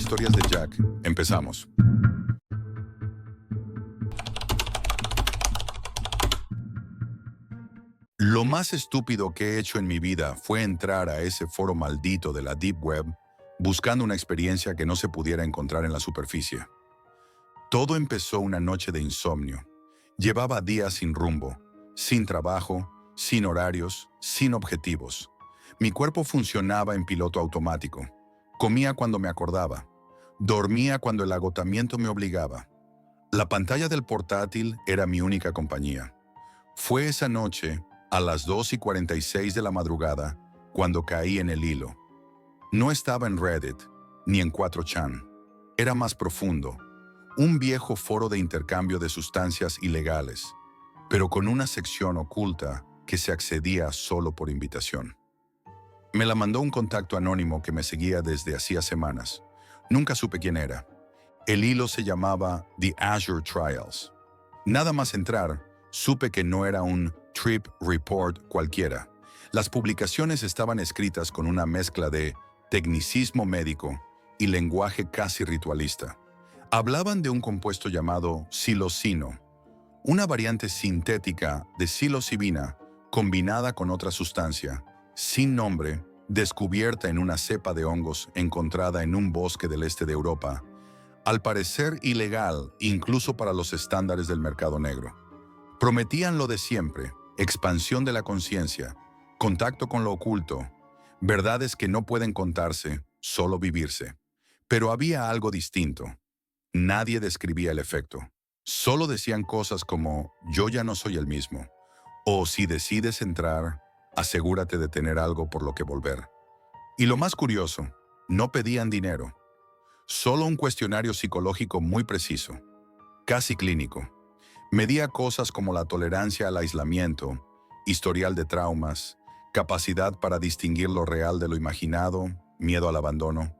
Historias de Jack. Empezamos. Lo más estúpido que he hecho en mi vida fue entrar a ese foro maldito de la Deep Web buscando una experiencia que no se pudiera encontrar en la superficie. Todo empezó una noche de insomnio. Llevaba días sin rumbo, sin trabajo, sin horarios, sin objetivos. Mi cuerpo funcionaba en piloto automático. Comía cuando me acordaba. Dormía cuando el agotamiento me obligaba. La pantalla del portátil era mi única compañía. Fue esa noche, a las 2:46 de la madrugada, cuando caí en el hilo. No estaba en Reddit, ni en 4chan. Era más profundo. Un viejo foro de intercambio de sustancias ilegales, pero con una sección oculta que se accedía solo por invitación. Me la mandó un contacto anónimo que me seguía desde hacía semanas. Nunca supe quién era. El hilo se llamaba The Azure Trials. Nada más entrar, supe que no era un trip report cualquiera. Las publicaciones estaban escritas con una mezcla de tecnicismo médico y lenguaje casi ritualista. Hablaban de un compuesto llamado psilocino, una variante sintética de psilocibina combinada con otra sustancia, sin nombre, descubierta en una cepa de hongos encontrada en un bosque del este de Europa, al parecer ilegal incluso para los estándares del mercado negro. Prometían lo de siempre, expansión de la conciencia, contacto con lo oculto, verdades que no pueden contarse, solo vivirse. Pero había algo distinto. Nadie describía el efecto. Solo decían cosas como, yo ya no soy el mismo, o si decides entrar, asegúrate de tener algo por lo que volver. Y lo más curioso, no pedían dinero. Solo un cuestionario psicológico muy preciso, casi clínico. Medía cosas como la tolerancia al aislamiento, historial de traumas, capacidad para distinguir lo real de lo imaginado, miedo al abandono.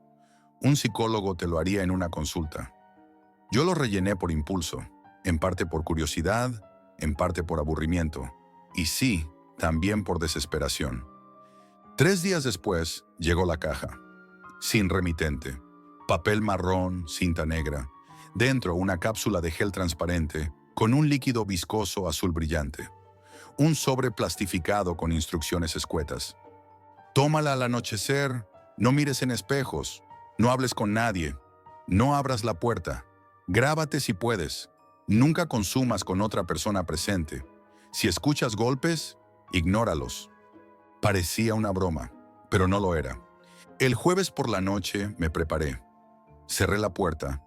Un psicólogo te lo haría en una consulta. Yo lo rellené por impulso, en parte por curiosidad, en parte por aburrimiento, y sí, también por desesperación. 3 días después llegó la caja, sin remitente, papel marrón, cinta negra, dentro una cápsula de gel transparente con un líquido viscoso azul brillante, un sobre plastificado con instrucciones escuetas. Tómala al anochecer, no mires en espejos, no hables con nadie, no abras la puerta, grábate si puedes, nunca consumas con otra persona presente. Si escuchas golpes, ignóralos. Parecía una broma, pero no lo era. El jueves por la noche me preparé. Cerré la puerta,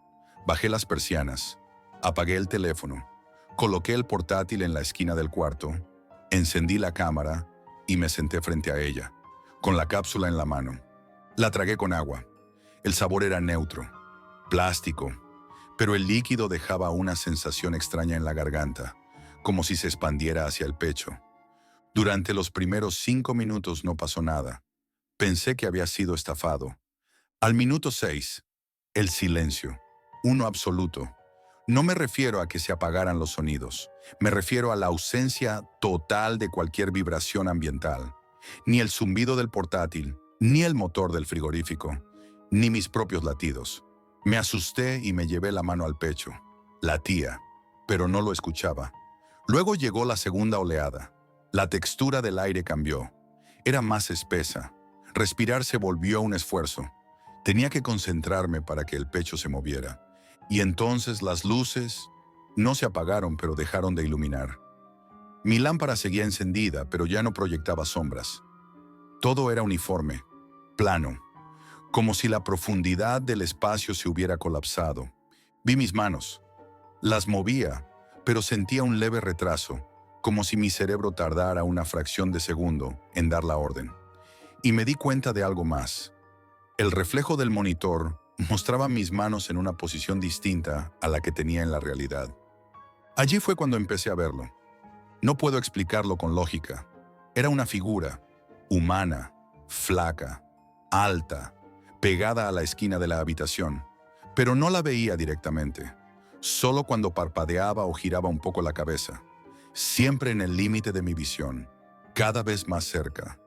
bajé las persianas, apagué el teléfono, coloqué el portátil en la esquina del cuarto, encendí la cámara y me senté frente a ella, con la cápsula en la mano. La tragué con agua. El sabor era neutro, plástico, pero el líquido dejaba una sensación extraña en la garganta, como si se expandiera hacia el pecho. Durante los primeros 5 minutos no pasó nada. Pensé que había sido estafado. Al minuto 6, el silencio, uno absoluto. No me refiero a que se apagaran los sonidos. Me refiero a la ausencia total de cualquier vibración ambiental. Ni el zumbido del portátil, ni el motor del frigorífico, ni mis propios latidos. Me asusté y me llevé la mano al pecho. Latía, pero no lo escuchaba. Luego llegó la segunda oleada. La textura del aire cambió. Era más espesa. Respirar se volvió un esfuerzo. Tenía que concentrarme para que el pecho se moviera. Y entonces las luces no se apagaron, pero dejaron de iluminar. Mi lámpara seguía encendida, pero ya no proyectaba sombras. Todo era uniforme, plano, como si la profundidad del espacio se hubiera colapsado. Vi mis manos. Las movía, pero sentía un leve retraso, como si mi cerebro tardara una fracción de segundo en dar la orden. Y me di cuenta de algo más. El reflejo del monitor mostraba mis manos en una posición distinta a la que tenía en la realidad. Allí fue cuando empecé a verlo. No puedo explicarlo con lógica. Era una figura, humana, flaca, alta, pegada a la esquina de la habitación, pero no la veía directamente, solo cuando parpadeaba o giraba un poco la cabeza, siempre en el límite de mi visión, cada vez más cerca.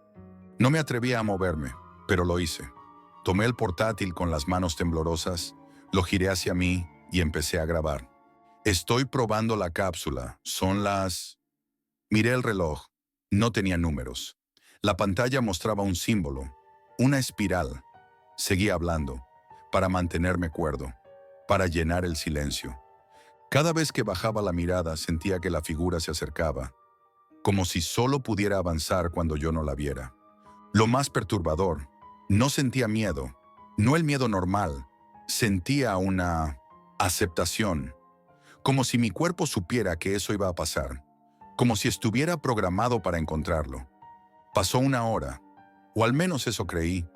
No me atrevía a moverme, pero lo hice. Tomé el portátil con las manos temblorosas, lo giré hacia mí y empecé a grabar. Estoy probando la cápsula. Son las... Miré el reloj. No tenía números. La pantalla mostraba un símbolo, una espiral. Seguí hablando, para mantenerme cuerdo, para llenar el silencio. Cada vez que bajaba la mirada sentía que la figura se acercaba, como si solo pudiera avanzar cuando yo no la viera. Lo más perturbador, no sentía miedo, no el miedo normal, sentía una aceptación, como si mi cuerpo supiera que eso iba a pasar, como si estuviera programado para encontrarlo. Pasó una hora, o al menos eso creí.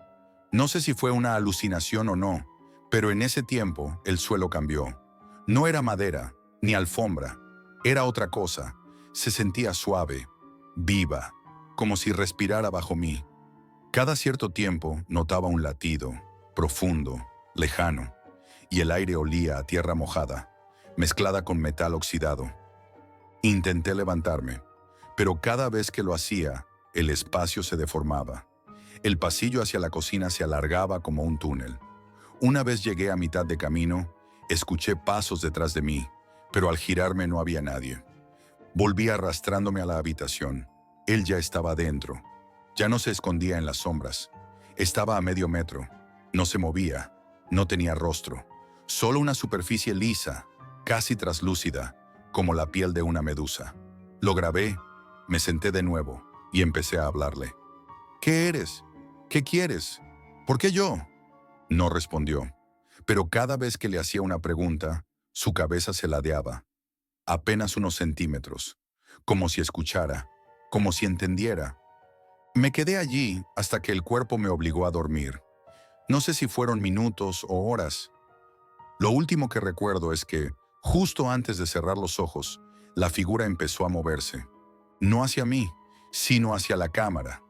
No sé si fue una alucinación o no, pero en ese tiempo el suelo cambió. No era madera, ni alfombra, era otra cosa. Se sentía suave, viva, como si respirara bajo mí. Cada cierto tiempo notaba un latido, profundo, lejano, y el aire olía a tierra mojada, mezclada con metal oxidado. Intenté levantarme, pero cada vez que lo hacía, el espacio se deformaba. El pasillo hacia la cocina se alargaba como un túnel. Una vez llegué a mitad de camino, escuché pasos detrás de mí, pero al girarme no había nadie. Volví arrastrándome a la habitación. Él ya estaba dentro. Ya no se escondía en las sombras. Estaba a medio metro. No se movía. No tenía rostro. Solo una superficie lisa, casi traslúcida, como la piel de una medusa. Lo grabé, me senté de nuevo y empecé a hablarle. ¿Qué eres? ¿Qué quieres? ¿Por qué yo? No respondió, pero cada vez que le hacía una pregunta, su cabeza se ladeaba, apenas unos centímetros, como si escuchara, como si entendiera. Me quedé allí hasta que el cuerpo me obligó a dormir. No sé si fueron minutos o horas. Lo último que recuerdo es que, justo antes de cerrar los ojos, la figura empezó a moverse. No hacia mí, sino hacia la cámara.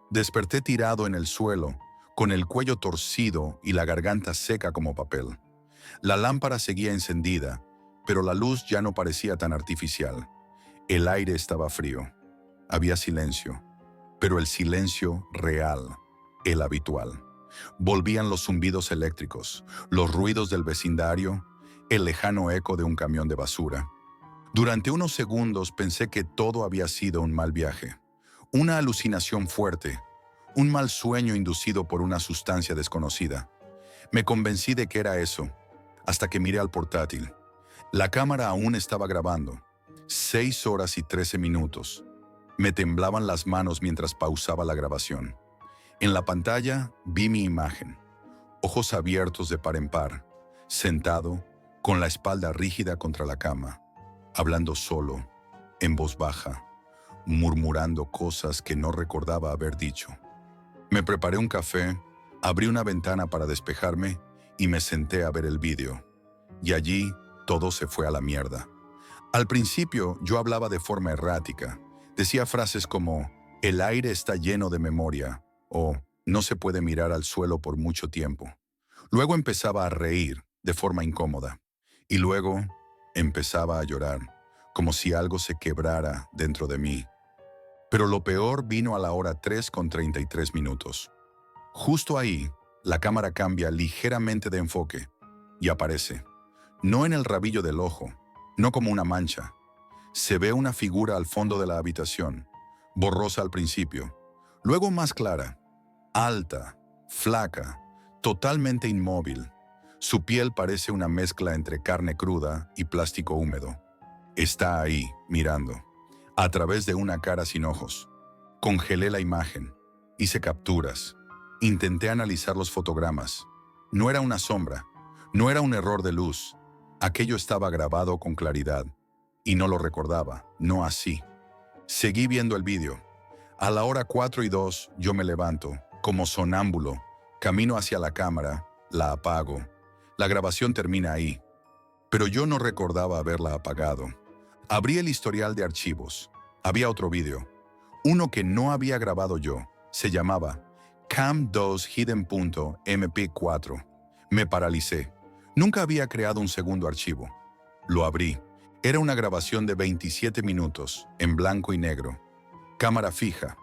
Desperté tirado en el suelo, con el cuello torcido y la garganta seca como papel. La lámpara seguía encendida, pero la luz ya no parecía tan artificial. El aire estaba frío. Había silencio, pero el silencio real, el habitual. Volvían los zumbidos eléctricos, los ruidos del vecindario, el lejano eco de un camión de basura. Durante unos segundos pensé que todo había sido un mal viaje. Una alucinación fuerte, un mal sueño inducido por una sustancia desconocida. Me convencí de que era eso, hasta que miré al portátil. La cámara aún estaba grabando. 6 horas y 13 minutos. Me temblaban las manos mientras pausaba la grabación. En la pantalla vi mi imagen, ojos abiertos de par en par, sentado, con la espalda rígida contra la cama, hablando solo, en voz baja, murmurando cosas que no recordaba haber dicho. Me preparé un café, abrí una ventana para despejarme y me senté a ver el vídeo. Y allí todo se fue a la mierda. Al principio yo hablaba de forma errática. Decía frases como, el aire está lleno de memoria, o no se puede mirar al suelo por mucho tiempo. Luego empezaba a reír de forma incómoda. Y luego empezaba a llorar, como si algo se quebrara dentro de mí. Pero lo peor vino a la hora 3:33. Justo ahí, la cámara cambia ligeramente de enfoque y aparece, no en el rabillo del ojo, no como una mancha. Se ve una figura al fondo de la habitación, borrosa al principio, luego más clara, alta, flaca, totalmente inmóvil. Su piel parece una mezcla entre carne cruda y plástico húmedo. Está ahí, mirando, a través de una cara sin ojos. Congelé la imagen, hice capturas, intenté analizar los fotogramas. No era una sombra, no era un error de luz. Aquello estaba grabado con claridad, y no lo recordaba, no así. Seguí viendo el vídeo. A la hora 4:02 yo me levanto, como sonámbulo, camino hacia la cámara, la apago. La grabación termina ahí, pero yo no recordaba haberla apagado. Abrí el historial de archivos. Había otro vídeo, uno que no había grabado yo. Se llamaba Cam2 Hidden.mp4. Me paralicé. Nunca había creado un segundo archivo. Lo abrí. Era una grabación de 27 minutos, en blanco y negro. Cámara fija,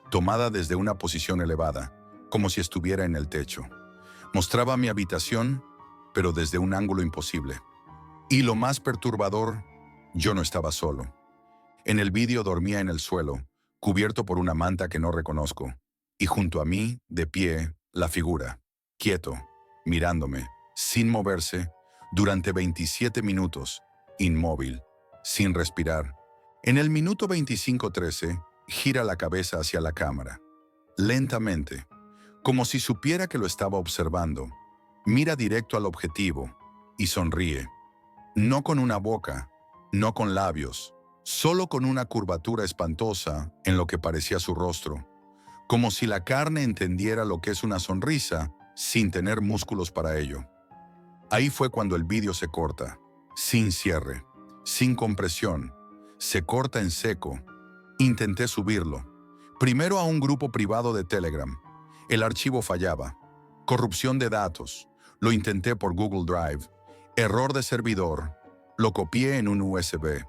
tomada desde una posición elevada, como si estuviera en el techo. Mostraba mi habitación, pero desde un ángulo imposible. Y lo más perturbador, yo no estaba solo. En el vídeo dormía en el suelo, cubierto por una manta que no reconozco, y junto a mí, de pie, la figura, quieto, mirándome, sin moverse, durante 27 minutos, inmóvil, sin respirar. En el minuto 25:13, gira la cabeza hacia la cámara, lentamente, como si supiera que lo estaba observando. Mira directo al objetivo y sonríe. No con una boca, no con labios, solo con una curvatura espantosa en lo que parecía su rostro, como si la carne entendiera lo que es una sonrisa sin tener músculos para ello. Ahí fue cuando el vídeo se corta, sin cierre, sin compresión, se corta en seco. Intenté subirlo, primero a un grupo privado de Telegram. El archivo fallaba. Corrupción de datos. Lo intenté por Google Drive. Error de servidor. Lo copié en un USB.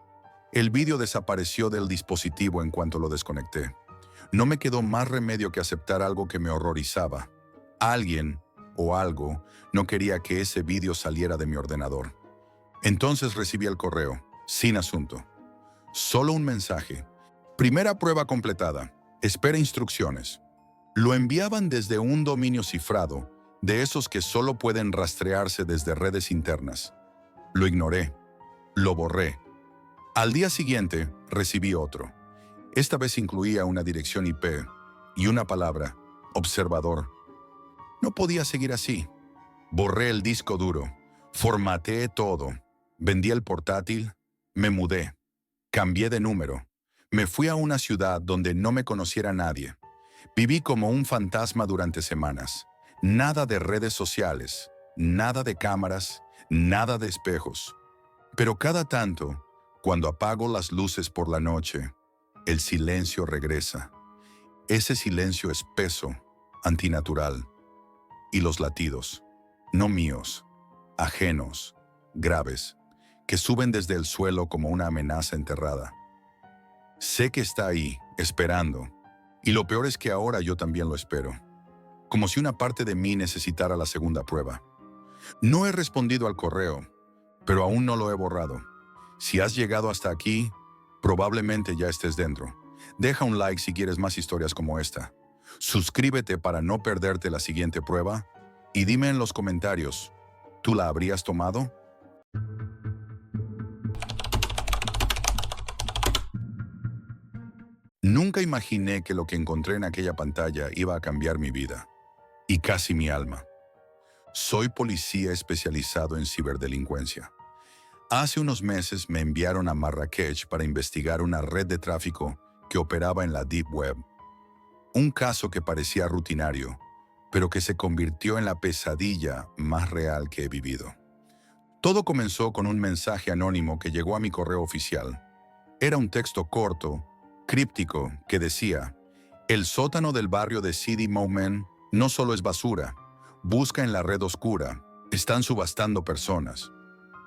El vídeo desapareció del dispositivo en cuanto lo desconecté. No me quedó más remedio que aceptar algo que me horrorizaba. Alguien o algo no quería que ese vídeo saliera de mi ordenador. Entonces recibí el correo, sin asunto. Solo un mensaje. Primera prueba completada. Espera instrucciones. Lo enviaban desde un dominio cifrado, de esos que solo pueden rastrearse desde redes internas. Lo ignoré. Lo borré. Al día siguiente, recibí otro. Esta vez incluía una dirección IP y una palabra, observador. No podía seguir así. Borré el disco duro, formateé todo, vendí el portátil, me mudé, cambié de número, me fui a una ciudad donde no me conociera nadie. Viví como un fantasma durante semanas. Nada de redes sociales, nada de cámaras, nada de espejos. Pero cada tanto, cuando apago las luces por la noche, el silencio regresa. Ese silencio espeso, antinatural. Y los latidos, no míos, ajenos, graves, que suben desde el suelo como una amenaza enterrada. Sé que está ahí, esperando, y lo peor es que ahora yo también lo espero, como si una parte de mí necesitara la segunda prueba. No he respondido al correo, pero aún no lo he borrado. Si has llegado hasta aquí, probablemente ya estés dentro. Deja un like si quieres más historias como esta. Suscríbete para no perderte la siguiente prueba y dime en los comentarios, ¿tú la habrías tomado? Nunca imaginé que lo que encontré en aquella pantalla iba a cambiar mi vida y casi mi alma. Soy policía especializado en ciberdelincuencia. Hace unos meses me enviaron a Marrakech para investigar una red de tráfico que operaba en la Deep Web. Un caso que parecía rutinario, pero que se convirtió en la pesadilla más real que he vivido. Todo comenzó con un mensaje anónimo que llegó a mi correo oficial. Era un texto corto, críptico, que decía: el sótano del barrio de Sidi Moumen no solo es basura, busca en la red oscura, están subastando personas.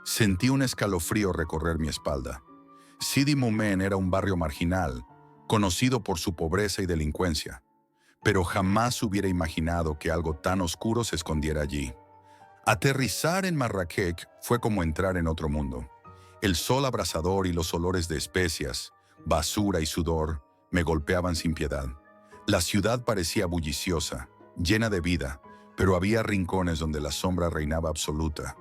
Sentí un escalofrío recorrer mi espalda. Sidi Moumen era un barrio marginal, conocido por su pobreza y delincuencia, pero jamás hubiera imaginado que algo tan oscuro se escondiera allí. Aterrizar en Marrakech fue como entrar en otro mundo. El sol abrasador y los olores de especias, basura y sudor me golpeaban sin piedad. La ciudad parecía bulliciosa, llena de vida, pero había rincones donde la sombra reinaba absoluta.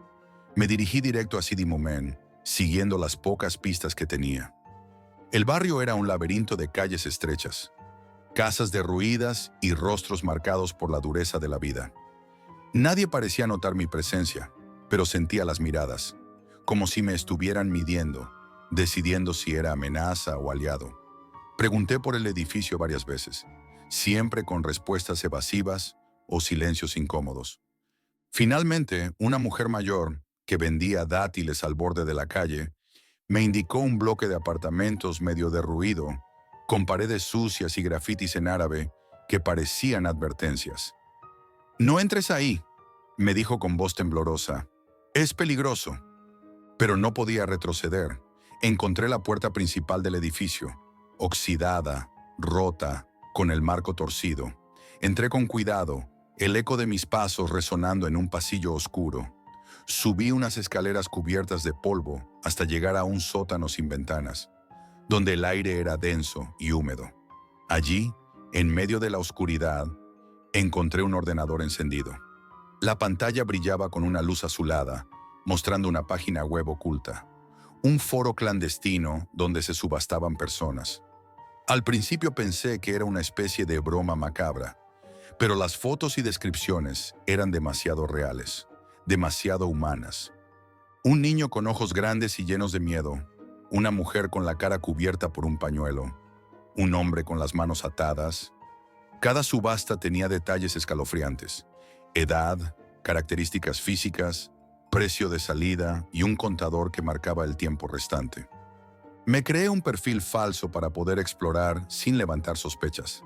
Me dirigí directo a Sidi Moumen, siguiendo las pocas pistas que tenía. El barrio era un laberinto de calles estrechas, casas derruidas y rostros marcados por la dureza de la vida. Nadie parecía notar mi presencia, pero sentía las miradas, como si me estuvieran midiendo, decidiendo si era amenaza o aliado. Pregunté por el edificio varias veces, siempre con respuestas evasivas o silencios incómodos. Finalmente, una mujer mayor, que vendía dátiles al borde de la calle, me indicó un bloque de apartamentos medio derruido, con paredes sucias y grafitis en árabe que parecían advertencias. «No entres ahí», me dijo con voz temblorosa. «Es peligroso». Pero no podía retroceder. Encontré la puerta principal del edificio, oxidada, rota, con el marco torcido. Entré con cuidado, el eco de mis pasos resonando en un pasillo oscuro. Subí unas escaleras cubiertas de polvo hasta llegar a un sótano sin ventanas, donde el aire era denso y húmedo. Allí, en medio de la oscuridad, encontré un ordenador encendido. La pantalla brillaba con una luz azulada, mostrando una página web oculta, un foro clandestino donde se subastaban personas. Al principio pensé que era una especie de broma macabra, pero las fotos y descripciones eran demasiado reales, demasiado humanas. Un niño con ojos grandes y llenos de miedo, una mujer con la cara cubierta por un pañuelo, un hombre con las manos atadas. Cada subasta tenía detalles escalofriantes: edad, características físicas, precio de salida y un contador que marcaba el tiempo restante. Me creé un perfil falso para poder explorar sin levantar sospechas.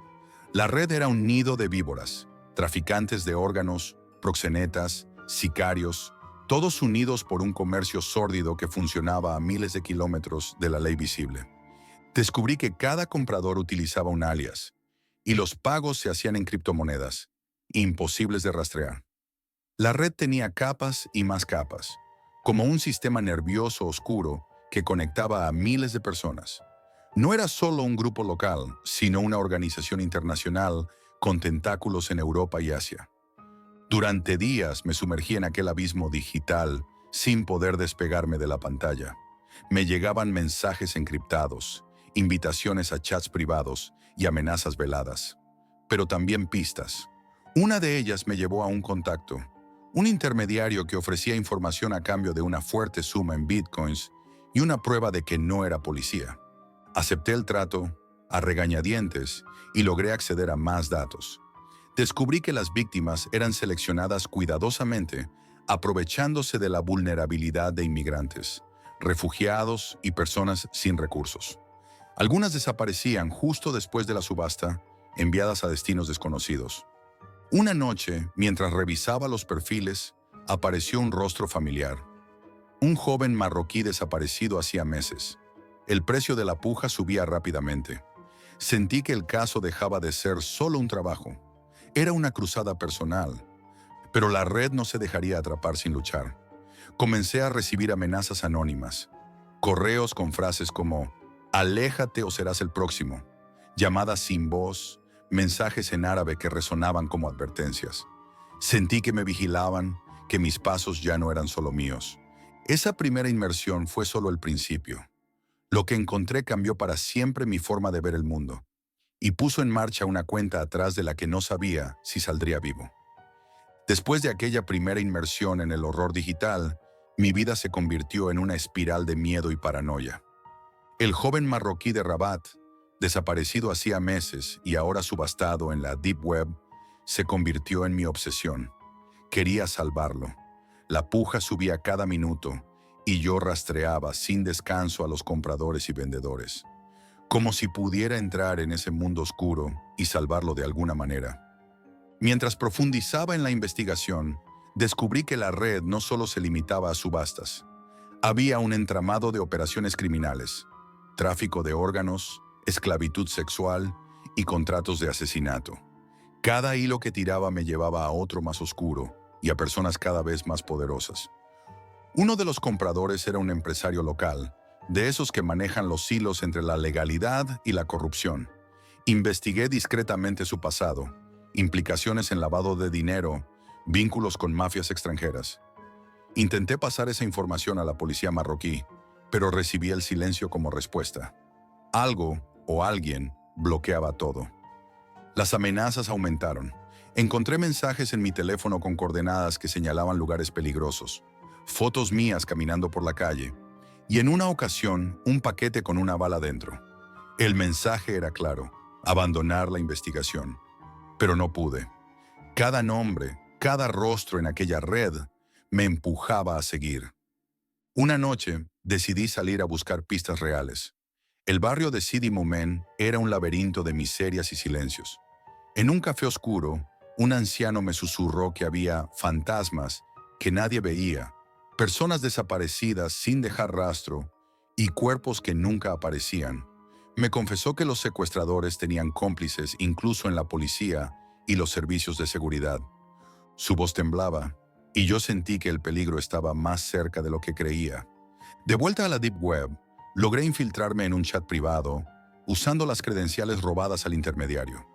La red era un nido de víboras, traficantes de órganos, proxenetas, sicarios, todos unidos por un comercio sórdido que funcionaba a miles de kilómetros de la ley visible. Descubrí que cada comprador utilizaba un alias, y los pagos se hacían en criptomonedas, imposibles de rastrear. La red tenía capas y más capas, como un sistema nervioso oscuro que conectaba a miles de personas. No era solo un grupo local, sino una organización internacional con tentáculos en Europa y Asia. Durante días me sumergí en aquel abismo digital sin poder despegarme de la pantalla. Me llegaban mensajes encriptados, invitaciones a chats privados y amenazas veladas, pero también pistas. Una de ellas me llevó a un contacto, un intermediario que ofrecía información a cambio de una fuerte suma en bitcoins y una prueba de que no era policía. Acepté el trato, a regañadientes, y logré acceder a más datos. Descubrí que las víctimas eran seleccionadas cuidadosamente, aprovechándose de la vulnerabilidad de inmigrantes, refugiados y personas sin recursos. Algunas desaparecían justo después de la subasta, enviadas a destinos desconocidos. Una noche, mientras revisaba los perfiles, apareció un rostro familiar. Un joven marroquí desaparecido hacía meses. El precio de la puja subía rápidamente. Sentí que el caso dejaba de ser solo un trabajo. Era una cruzada personal. Pero la red no se dejaría atrapar sin luchar. Comencé a recibir amenazas anónimas. Correos con frases como «Aléjate o serás el próximo», llamadas sin voz, mensajes en árabe que resonaban como advertencias. Sentí que me vigilaban, que mis pasos ya no eran solo míos. Esa primera inmersión fue solo el principio. Lo que encontré cambió para siempre mi forma de ver el mundo y puso en marcha una cuenta atrás de la que no sabía si saldría vivo. Después de aquella primera inmersión en el horror digital, mi vida se convirtió en una espiral de miedo y paranoia. El joven marroquí de Rabat, desaparecido hacía meses y ahora subastado en la Deep Web, se convirtió en mi obsesión. Quería salvarlo. La puja subía cada minuto y yo rastreaba sin descanso a los compradores y vendedores, como si pudiera entrar en ese mundo oscuro y salvarlo de alguna manera. Mientras profundizaba en la investigación, descubrí que la red no solo se limitaba a subastas. Había un entramado de operaciones criminales, tráfico de órganos, esclavitud sexual y contratos de asesinato. Cada hilo que tiraba me llevaba a otro más oscuro y a personas cada vez más poderosas. Uno de los compradores era un empresario local, de esos que manejan los hilos entre la legalidad y la corrupción. Investigué discretamente su pasado, implicaciones en lavado de dinero, vínculos con mafias extranjeras. Intenté pasar esa información a la policía marroquí, pero recibí el silencio como respuesta. Algo o alguien bloqueaba todo. Las amenazas aumentaron. Encontré mensajes en mi teléfono con coordenadas que señalaban lugares peligrosos, fotos mías caminando por la calle, y en una ocasión un paquete con una bala dentro. El mensaje era claro: abandonar la investigación. Pero no pude. Cada nombre, cada rostro en aquella red me empujaba a seguir. Una noche decidí salir a buscar pistas reales. El barrio de Sidi Moumen era un laberinto de miserias y silencios. En un café oscuro, un anciano me susurró que había fantasmas que nadie veía, personas desaparecidas sin dejar rastro y cuerpos que nunca aparecían. Me confesó que los secuestradores tenían cómplices incluso en la policía y los servicios de seguridad. Su voz temblaba, y yo sentí que el peligro estaba más cerca de lo que creía. De vuelta a la Deep Web, logré infiltrarme en un chat privado, usando las credenciales robadas al intermediario.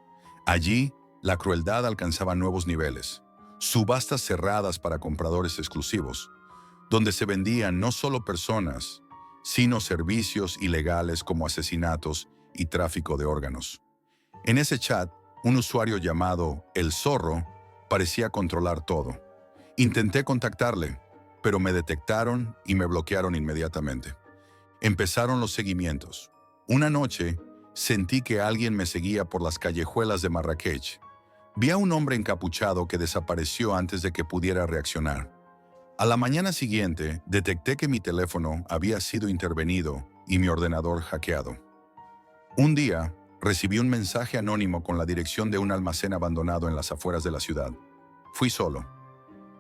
Allí, la crueldad alcanzaba nuevos niveles. Subastas cerradas para compradores exclusivos, donde se vendían no solo personas, sino servicios ilegales como asesinatos y tráfico de órganos. En ese chat, un usuario llamado El Zorro parecía controlar todo. Intenté contactarle, pero me detectaron y me bloquearon inmediatamente. Empezaron los seguimientos. Una noche, sentí que alguien me seguía por las callejuelas de Marrakech. Vi a un hombre encapuchado que desapareció antes de que pudiera reaccionar. A la mañana siguiente, detecté que mi teléfono había sido intervenido y mi ordenador hackeado. Un día, recibí un mensaje anónimo con la dirección de un almacén abandonado en las afueras de la ciudad. Fui solo.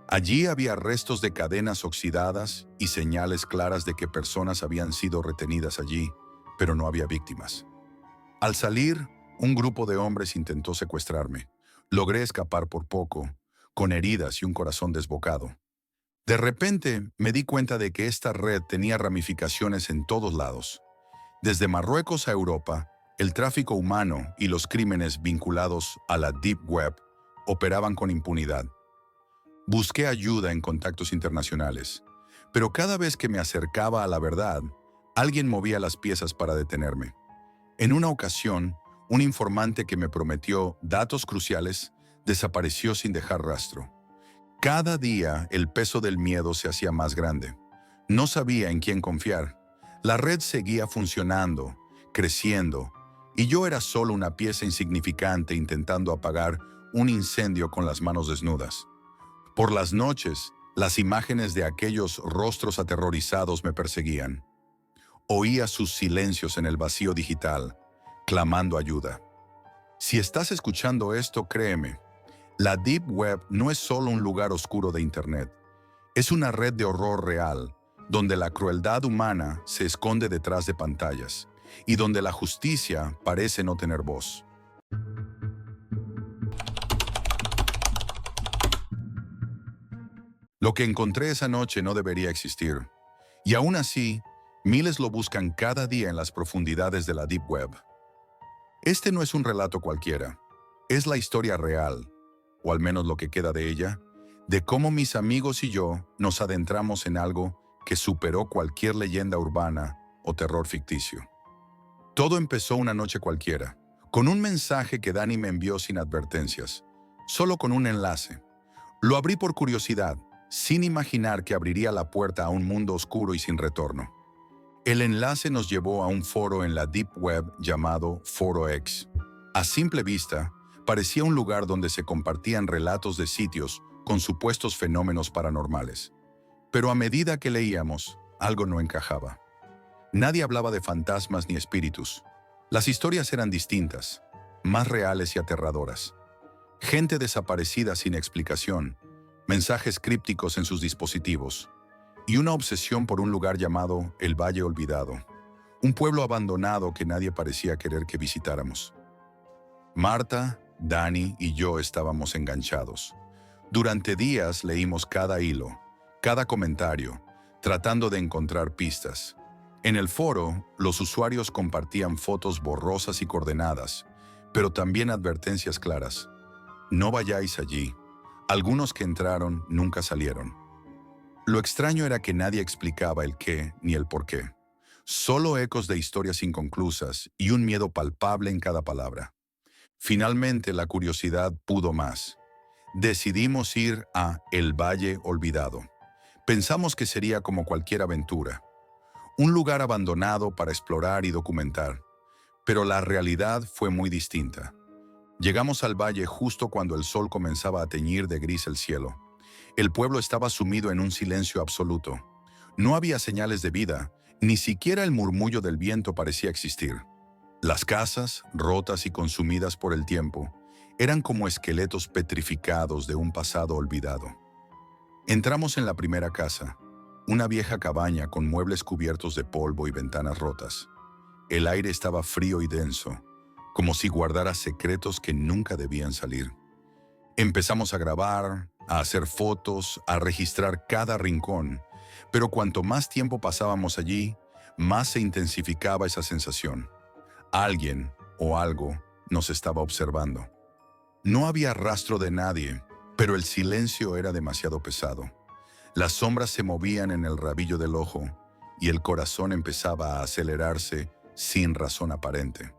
Allí había restos de cadenas oxidadas y señales claras de que personas habían sido retenidas allí, pero no había víctimas. Al salir, un grupo de hombres intentó secuestrarme. Logré escapar por poco, con heridas y un corazón desbocado. De repente, me di cuenta de que esta red tenía ramificaciones en todos lados. Desde Marruecos a Europa, el tráfico humano y los crímenes vinculados a la Deep Web operaban con impunidad. Busqué ayuda en contactos internacionales, pero cada vez que me acercaba a la verdad, alguien movía las piezas para detenerme. En una ocasión, un informante que me prometió datos cruciales desapareció sin dejar rastro. Cada día el peso del miedo se hacía más grande. No sabía en quién confiar. La red seguía funcionando, creciendo, y yo era solo una pieza insignificante intentando apagar un incendio con las manos desnudas. Por las noches, las imágenes de aquellos rostros aterrorizados me perseguían. Oía sus silencios en el vacío digital, clamando ayuda. Si estás escuchando esto, créeme, la Deep Web no es solo un lugar oscuro de Internet. Es una red de horror real, donde la crueldad humana se esconde detrás de pantallas y donde la justicia parece no tener voz. Lo que encontré esa noche no debería existir, y aún así, miles lo buscan cada día en las profundidades de la Deep Web. Este no es un relato cualquiera, es la historia real, o al menos lo que queda de ella, de cómo mis amigos y yo nos adentramos en algo que superó cualquier leyenda urbana o terror ficticio. Todo empezó una noche cualquiera, con un mensaje que Dani me envió sin advertencias, solo con un enlace. Lo abrí por curiosidad, sin imaginar que abriría la puerta a un mundo oscuro y sin retorno. El enlace nos llevó a un foro en la Deep Web llamado Foro X. A simple vista, parecía un lugar donde se compartían relatos de sitios con supuestos fenómenos paranormales. Pero a medida que leíamos, algo no encajaba. Nadie hablaba de fantasmas ni espíritus. Las historias eran distintas, más reales y aterradoras. Gente desaparecida sin explicación, mensajes crípticos en sus dispositivos, y una obsesión por un lugar llamado El Valle Olvidado, un pueblo abandonado que nadie parecía querer que visitáramos. Marta, Dani y yo estábamos enganchados. Durante días leímos cada hilo, cada comentario, tratando de encontrar pistas. En el foro, los usuarios compartían fotos borrosas y coordenadas, pero también advertencias claras. No vayáis allí. Algunos que entraron nunca salieron. Lo extraño era que nadie explicaba el qué ni el por qué. Solo ecos de historias inconclusas y un miedo palpable en cada palabra. Finalmente, la curiosidad pudo más. Decidimos ir a El Valle Olvidado. Pensamos que sería como cualquier aventura. Un lugar abandonado para explorar y documentar. Pero la realidad fue muy distinta. Llegamos al valle justo cuando el sol comenzaba a teñir de gris el cielo. El pueblo estaba sumido en un silencio absoluto. No había señales de vida, ni siquiera el murmullo del viento parecía existir. Las casas, rotas y consumidas por el tiempo, eran como esqueletos petrificados de un pasado olvidado. Entramos en la primera casa, una vieja cabaña con muebles cubiertos de polvo y ventanas rotas. El aire estaba frío y denso, como si guardara secretos que nunca debían salir. Empezamos a grabar, a hacer fotos, a registrar cada rincón, pero cuanto más tiempo pasábamos allí, más se intensificaba esa sensación. Alguien o algo nos estaba observando. No había rastro de nadie, pero el silencio era demasiado pesado. Las sombras se movían en el rabillo del ojo y el corazón empezaba a acelerarse sin razón aparente.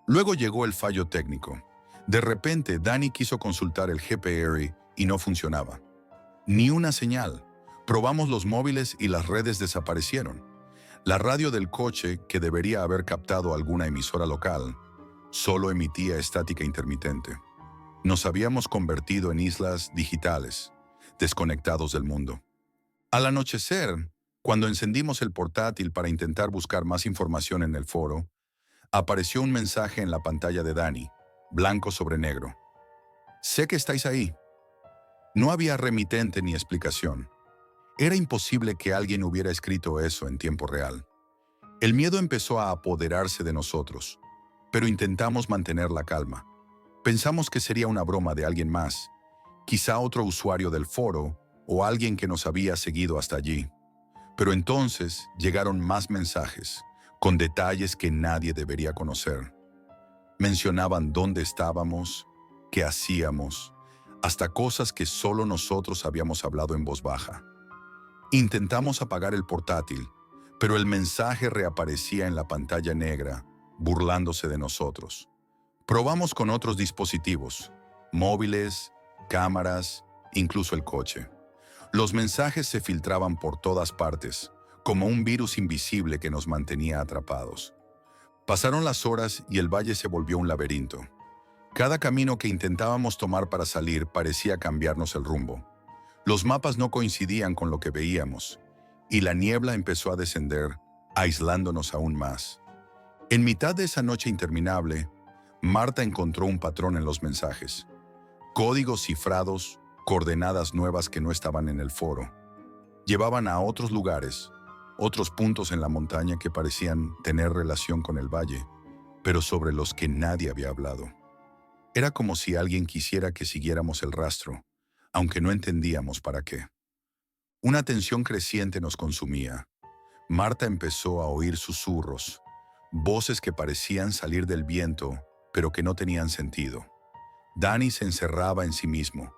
Luego llegó el fallo técnico. De repente, Dani quiso consultar el GPR y no funcionaba. Ni una señal. Probamos los móviles y las redes desaparecieron. La radio del coche, que debería haber captado alguna emisora local, solo emitía estática intermitente. Nos habíamos convertido en islas digitales, desconectados del mundo. Al anochecer, cuando encendimos el portátil para intentar buscar más información en el foro, apareció un mensaje en la pantalla de Dani, blanco sobre negro. Sé que estáis ahí. No había remitente ni explicación. Era imposible que alguien hubiera escrito eso en tiempo real. El miedo empezó a apoderarse de nosotros, pero intentamos mantener la calma. Pensamos que sería una broma de alguien más, quizá otro usuario del foro o alguien que nos había seguido hasta allí. Pero entonces llegaron más mensajes, con detalles que nadie debería conocer. Mencionaban dónde estábamos, qué hacíamos, hasta cosas que solo nosotros habíamos hablado en voz baja. Intentamos apagar el portátil, pero el mensaje reaparecía en la pantalla negra, burlándose de nosotros. Probamos con otros dispositivos, móviles, cámaras, incluso el coche. Los mensajes se filtraban por todas partes, como un virus invisible que nos mantenía atrapados. Pasaron las horas y el valle se volvió un laberinto. Cada camino que intentábamos tomar para salir parecía cambiarnos el rumbo. Los mapas no coincidían con lo que veíamos, y la niebla empezó a descender, aislándonos aún más. En mitad de esa noche interminable, Marta encontró un patrón en los mensajes. Códigos cifrados, coordenadas nuevas que no estaban en el foro. Llevaban a otros lugares, otros puntos en la montaña que parecían tener relación con el valle, pero sobre los que nadie había hablado. Era como si alguien quisiera que siguiéramos el rastro, aunque no entendíamos para qué. Una tensión creciente nos consumía. Marta empezó a oír susurros, voces que parecían salir del viento, pero que no tenían sentido. Dani se encerraba en sí mismo,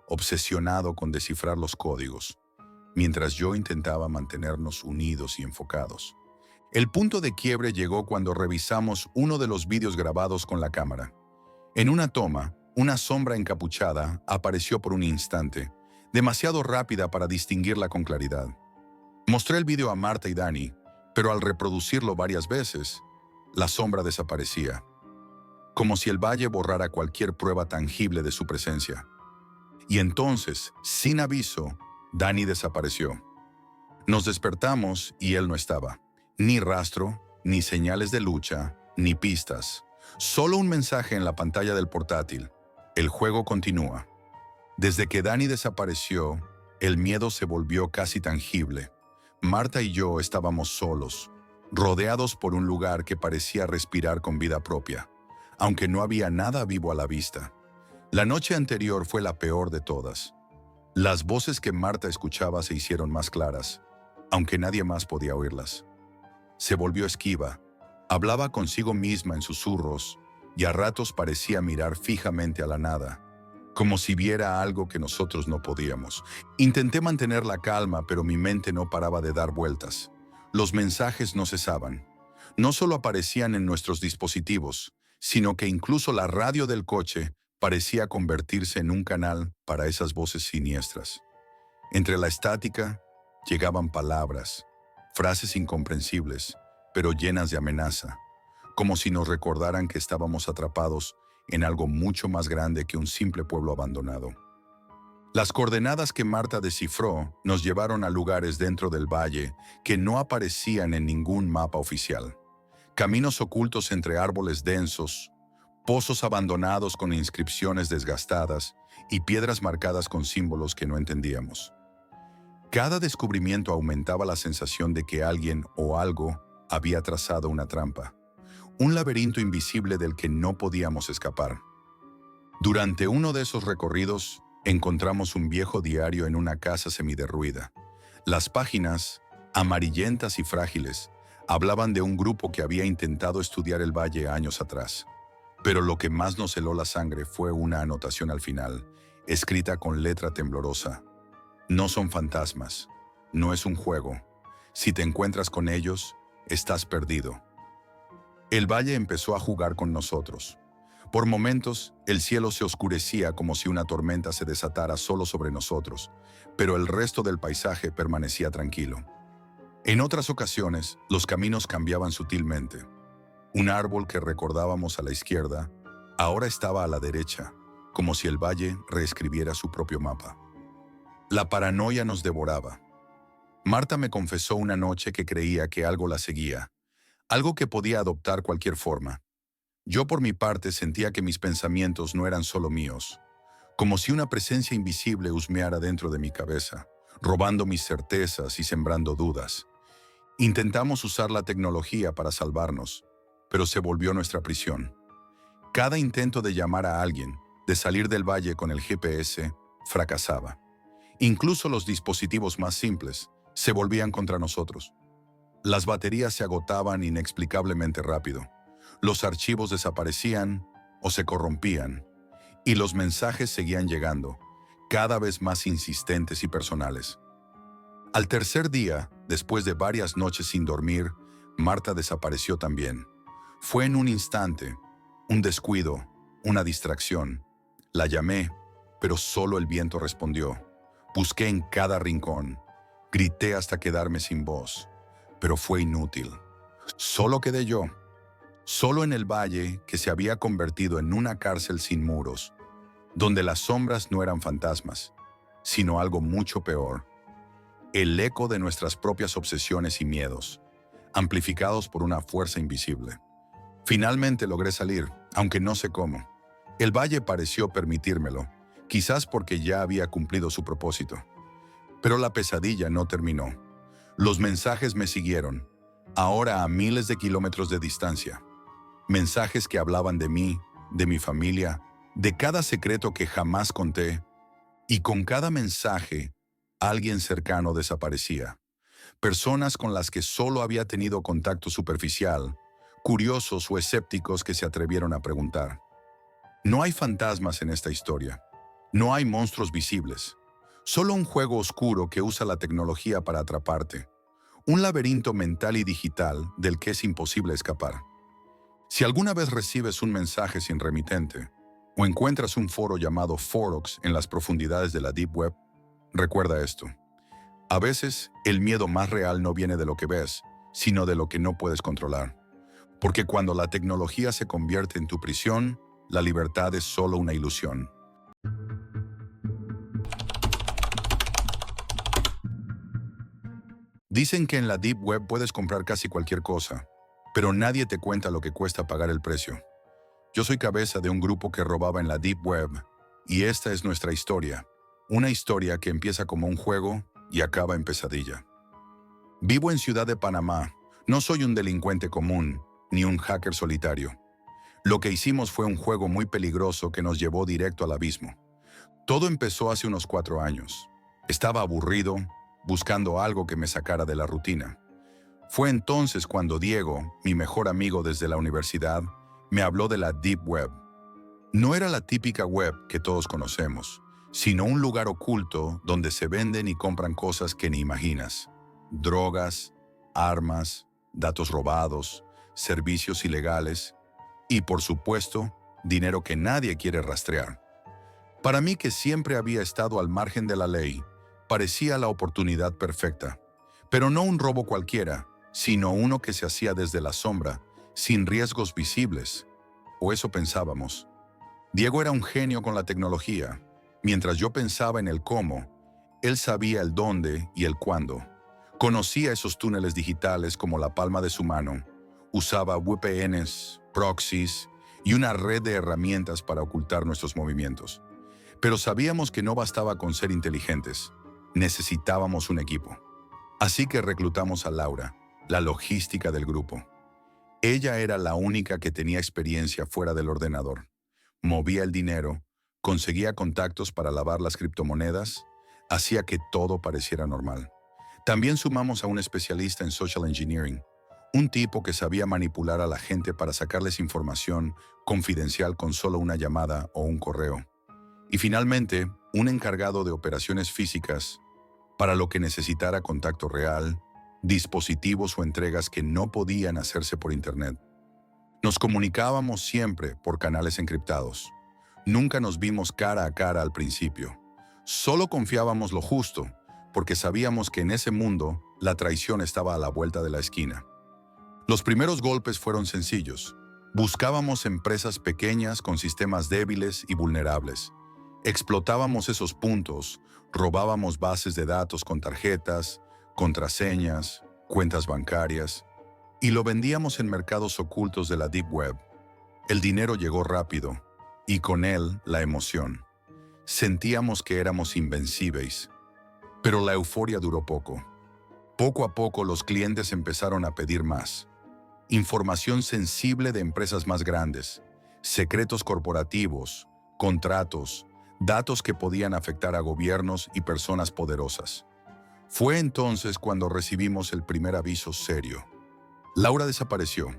obsesionado con descifrar los códigos, mientras yo intentaba mantenernos unidos y enfocados. El punto de quiebre llegó cuando revisamos uno de los vídeos grabados con la cámara. En una toma, una sombra encapuchada apareció por un instante, demasiado rápida para distinguirla con claridad. Mostré el vídeo a Marta y Dani, pero al reproducirlo varias veces, la sombra desaparecía, como si el valle borrara cualquier prueba tangible de su presencia. Y entonces, sin aviso, Dani desapareció. Nos despertamos y él no estaba. Ni rastro, ni señales de lucha, ni pistas. Solo un mensaje en la pantalla del portátil. El juego continúa. Desde que Dani desapareció, el miedo se volvió casi tangible. Marta y yo estábamos solos, rodeados por un lugar que parecía respirar con vida propia, aunque no había nada vivo a la vista. La noche anterior fue la peor de todas. Las voces que Marta escuchaba se hicieron más claras, aunque nadie más podía oírlas. Se volvió esquiva, hablaba consigo misma en susurros y a ratos parecía mirar fijamente a la nada, como si viera algo que nosotros no podíamos. Intenté mantener la calma, pero mi mente no paraba de dar vueltas. Los mensajes no cesaban. No solo aparecían en nuestros dispositivos, sino que incluso la radio del coche parecía convertirse en un canal para esas voces siniestras. Entre la estática llegaban palabras, frases incomprensibles, pero llenas de amenaza, como si nos recordaran que estábamos atrapados en algo mucho más grande que un simple pueblo abandonado. Las coordenadas que Marta descifró nos llevaron a lugares dentro del valle que no aparecían en ningún mapa oficial. Caminos ocultos entre árboles densos, pozos abandonados con inscripciones desgastadas y piedras marcadas con símbolos que no entendíamos. Cada descubrimiento aumentaba la sensación de que alguien o algo había trazado una trampa, un laberinto invisible del que no podíamos escapar. Durante uno de esos recorridos, encontramos un viejo diario en una casa semiderruida. Las páginas, amarillentas y frágiles, hablaban de un grupo que había intentado estudiar el valle años atrás. Pero lo que más nos heló la sangre fue una anotación al final, escrita con letra temblorosa. No son fantasmas, no es un juego. Si te encuentras con ellos, estás perdido. El valle empezó a jugar con nosotros. Por momentos, el cielo se oscurecía como si una tormenta se desatara solo sobre nosotros, pero el resto del paisaje permanecía tranquilo. En otras ocasiones, los caminos cambiaban sutilmente. Un árbol que recordábamos a la izquierda, ahora estaba a la derecha, como si el valle reescribiera su propio mapa. La paranoia nos devoraba. Marta me confesó una noche que creía que algo la seguía, algo que podía adoptar cualquier forma. Yo por mi parte sentía que mis pensamientos no eran solo míos, como si una presencia invisible husmeara dentro de mi cabeza, robando mis certezas y sembrando dudas. Intentamos usar la tecnología para salvarnos, pero se volvió nuestra prisión. Cada intento de llamar a alguien, de salir del valle con el GPS, fracasaba. Incluso los dispositivos más simples se volvían contra nosotros. Las baterías se agotaban inexplicablemente rápido. Los archivos desaparecían o se corrompían, y los mensajes seguían llegando, cada vez más insistentes y personales. Al tercer día, después de varias noches sin dormir, Marta desapareció también. Fue en un instante, un descuido, una distracción. La llamé, pero solo el viento respondió. Busqué en cada rincón, grité hasta quedarme sin voz, pero fue inútil. Solo quedé yo, solo en el valle que se había convertido en una cárcel sin muros, donde las sombras no eran fantasmas, sino algo mucho peor, el eco de nuestras propias obsesiones y miedos, amplificados por una fuerza invisible. Finalmente logré salir, aunque no sé cómo. El valle pareció permitírmelo, quizás porque ya había cumplido su propósito. Pero la pesadilla no terminó. Los mensajes me siguieron, ahora a miles de kilómetros de distancia. Mensajes que hablaban de mí, de mi familia, de cada secreto que jamás conté, y con cada mensaje, alguien cercano desaparecía. Personas con las que solo había tenido contacto superficial, curiosos o escépticos que se atrevieron a preguntar. No hay fantasmas en esta historia. No hay monstruos visibles. Solo un juego oscuro que usa la tecnología para atraparte. Un laberinto mental y digital del que es imposible escapar. Si alguna vez recibes un mensaje sin remitente, o encuentras un foro llamado Forox en las profundidades de la Deep Web, recuerda esto. A veces, el miedo más real no viene de lo que ves, sino de lo que no puedes controlar. Porque cuando la tecnología se convierte en tu prisión, la libertad es solo una ilusión. Dicen que en la Deep Web puedes comprar casi cualquier cosa, pero nadie te cuenta lo que cuesta pagar el precio. Yo soy cabeza de un grupo que robaba en la Deep Web, y esta es nuestra historia. Una historia que empieza como un juego y acaba en pesadilla. Vivo en Ciudad de Panamá. No soy un delincuente común, ni un hacker solitario. Lo que hicimos fue un juego muy peligroso que nos llevó directo al abismo. Todo empezó hace unos 4 años. Estaba aburrido, buscando algo que me sacara de la rutina. Fue entonces cuando Diego, mi mejor amigo desde la universidad, me habló de la Deep Web. No era la típica web que todos conocemos, sino un lugar oculto donde se venden y compran cosas que ni imaginas. Drogas, armas, datos robados, servicios ilegales y, por supuesto, dinero que nadie quiere rastrear. Para mí, que siempre había estado al margen de la ley, parecía la oportunidad perfecta. Pero no un robo cualquiera, sino uno que se hacía desde la sombra, sin riesgos visibles. O eso pensábamos. Diego era un genio con la tecnología. Mientras yo pensaba en el cómo, él sabía el dónde y el cuándo. Conocía esos túneles digitales como la palma de su mano. Usaba VPNs, proxies y una red de herramientas para ocultar nuestros movimientos. Pero sabíamos que no bastaba con ser inteligentes. Necesitábamos un equipo. Así que reclutamos a Laura, la logística del grupo. Ella era la única que tenía experiencia fuera del ordenador. Movía el dinero, conseguía contactos para lavar las criptomonedas, hacía que todo pareciera normal. También sumamos a un especialista en social engineering, un tipo que sabía manipular a la gente para sacarles información confidencial con solo una llamada o un correo. Y finalmente, un encargado de operaciones físicas para lo que necesitara contacto real, dispositivos o entregas que no podían hacerse por Internet. Nos comunicábamos siempre por canales encriptados. Nunca nos vimos cara a cara al principio. Solo confiábamos lo justo, porque sabíamos que en ese mundo la traición estaba a la vuelta de la esquina. Los primeros golpes fueron sencillos. Buscábamos empresas pequeñas con sistemas débiles y vulnerables. Explotábamos esos puntos, robábamos bases de datos con tarjetas, contraseñas, cuentas bancarias, y lo vendíamos en mercados ocultos de la Deep Web. El dinero llegó rápido, y con él la emoción. Sentíamos que éramos invencibles, pero la euforia duró poco. Poco a poco los clientes empezaron a pedir más. Información sensible de empresas más grandes, secretos corporativos, contratos, datos que podían afectar a gobiernos y personas poderosas. Fue entonces cuando recibimos el primer aviso serio. Laura desapareció.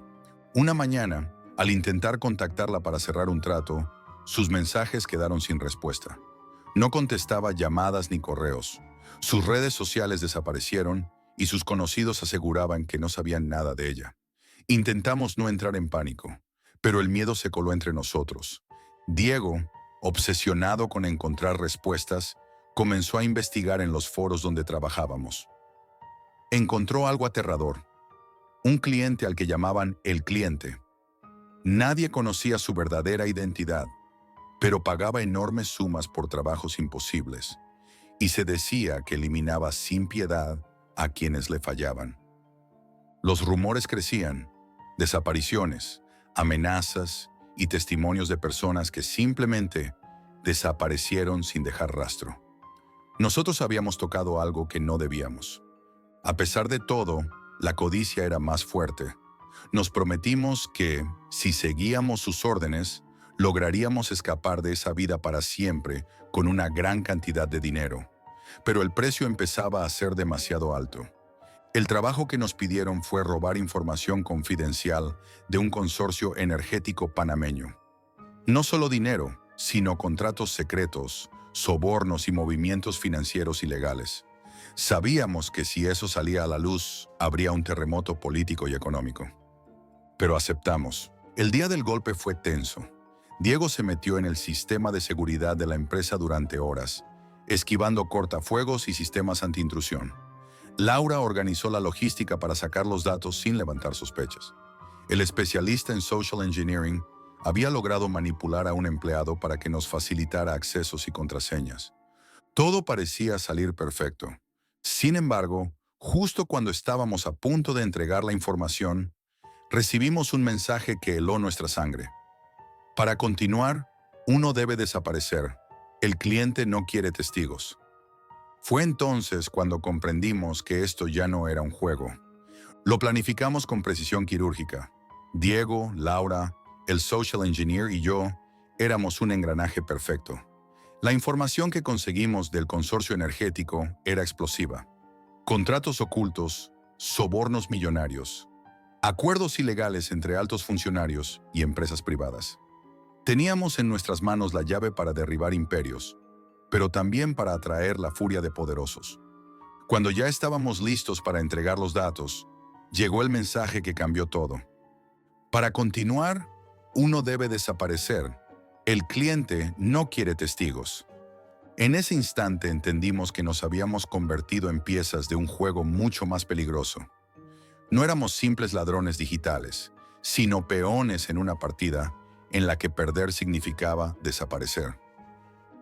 Una mañana, al intentar contactarla para cerrar un trato, sus mensajes quedaron sin respuesta. No contestaba llamadas ni correos. Sus redes sociales desaparecieron y sus conocidos aseguraban que no sabían nada de ella. Intentamos no entrar en pánico, pero el miedo se coló entre nosotros. Diego, obsesionado con encontrar respuestas, comenzó a investigar en los foros donde trabajábamos. Encontró algo aterrador. Un cliente al que llamaban el cliente. Nadie conocía su verdadera identidad, pero pagaba enormes sumas por trabajos imposibles, y se decía que eliminaba sin piedad a quienes le fallaban. Los rumores crecían, desapariciones, amenazas y testimonios de personas que simplemente desaparecieron sin dejar rastro. Nosotros habíamos tocado algo que no debíamos. A pesar de todo, la codicia era más fuerte. Nos prometimos que, si seguíamos sus órdenes, lograríamos escapar de esa vida para siempre con una gran cantidad de dinero. Pero el precio empezaba a ser demasiado alto. El trabajo que nos pidieron fue robar información confidencial de un consorcio energético panameño. No solo dinero, sino contratos secretos, sobornos y movimientos financieros ilegales. Sabíamos que si eso salía a la luz, habría un terremoto político y económico. Pero aceptamos. El día del golpe fue tenso. Diego se metió en el sistema de seguridad de la empresa durante horas, esquivando cortafuegos y sistemas antiintrusión. Laura organizó la logística para sacar los datos sin levantar sospechas. El especialista en social engineering había logrado manipular a un empleado para que nos facilitara accesos y contraseñas. Todo parecía salir perfecto. Sin embargo, justo cuando estábamos a punto de entregar la información, recibimos un mensaje que heló nuestra sangre. Para continuar, uno debe desaparecer. El cliente no quiere testigos. Fue entonces cuando comprendimos que esto ya no era un juego. Lo planificamos con precisión quirúrgica. Diego, Laura, el social engineer y yo éramos un engranaje perfecto. La información que conseguimos del consorcio energético era explosiva. Contratos ocultos, sobornos millonarios, acuerdos ilegales entre altos funcionarios y empresas privadas. Teníamos en nuestras manos la llave para derribar imperios, pero también para atraer la furia de poderosos. Cuando ya estábamos listos para entregar los datos, llegó el mensaje que cambió todo. Para continuar, uno debe desaparecer. El cliente no quiere testigos. En ese instante entendimos que nos habíamos convertido en piezas de un juego mucho más peligroso. No éramos simples ladrones digitales, sino peones en una partida en la que perder significaba desaparecer.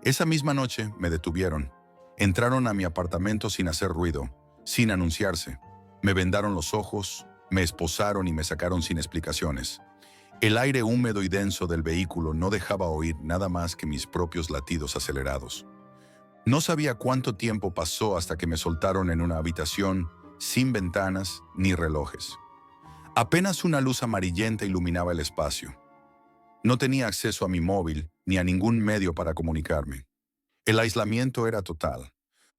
Esa misma noche me detuvieron. Entraron a mi apartamento sin hacer ruido, sin anunciarse. Me vendaron los ojos, me esposaron y me sacaron sin explicaciones. El aire húmedo y denso del vehículo no dejaba oír nada más que mis propios latidos acelerados. No sabía cuánto tiempo pasó hasta que me soltaron en una habitación sin ventanas ni relojes. Apenas una luz amarillenta iluminaba el espacio. No tenía acceso a mi móvil ni a ningún medio para comunicarme. El aislamiento era total.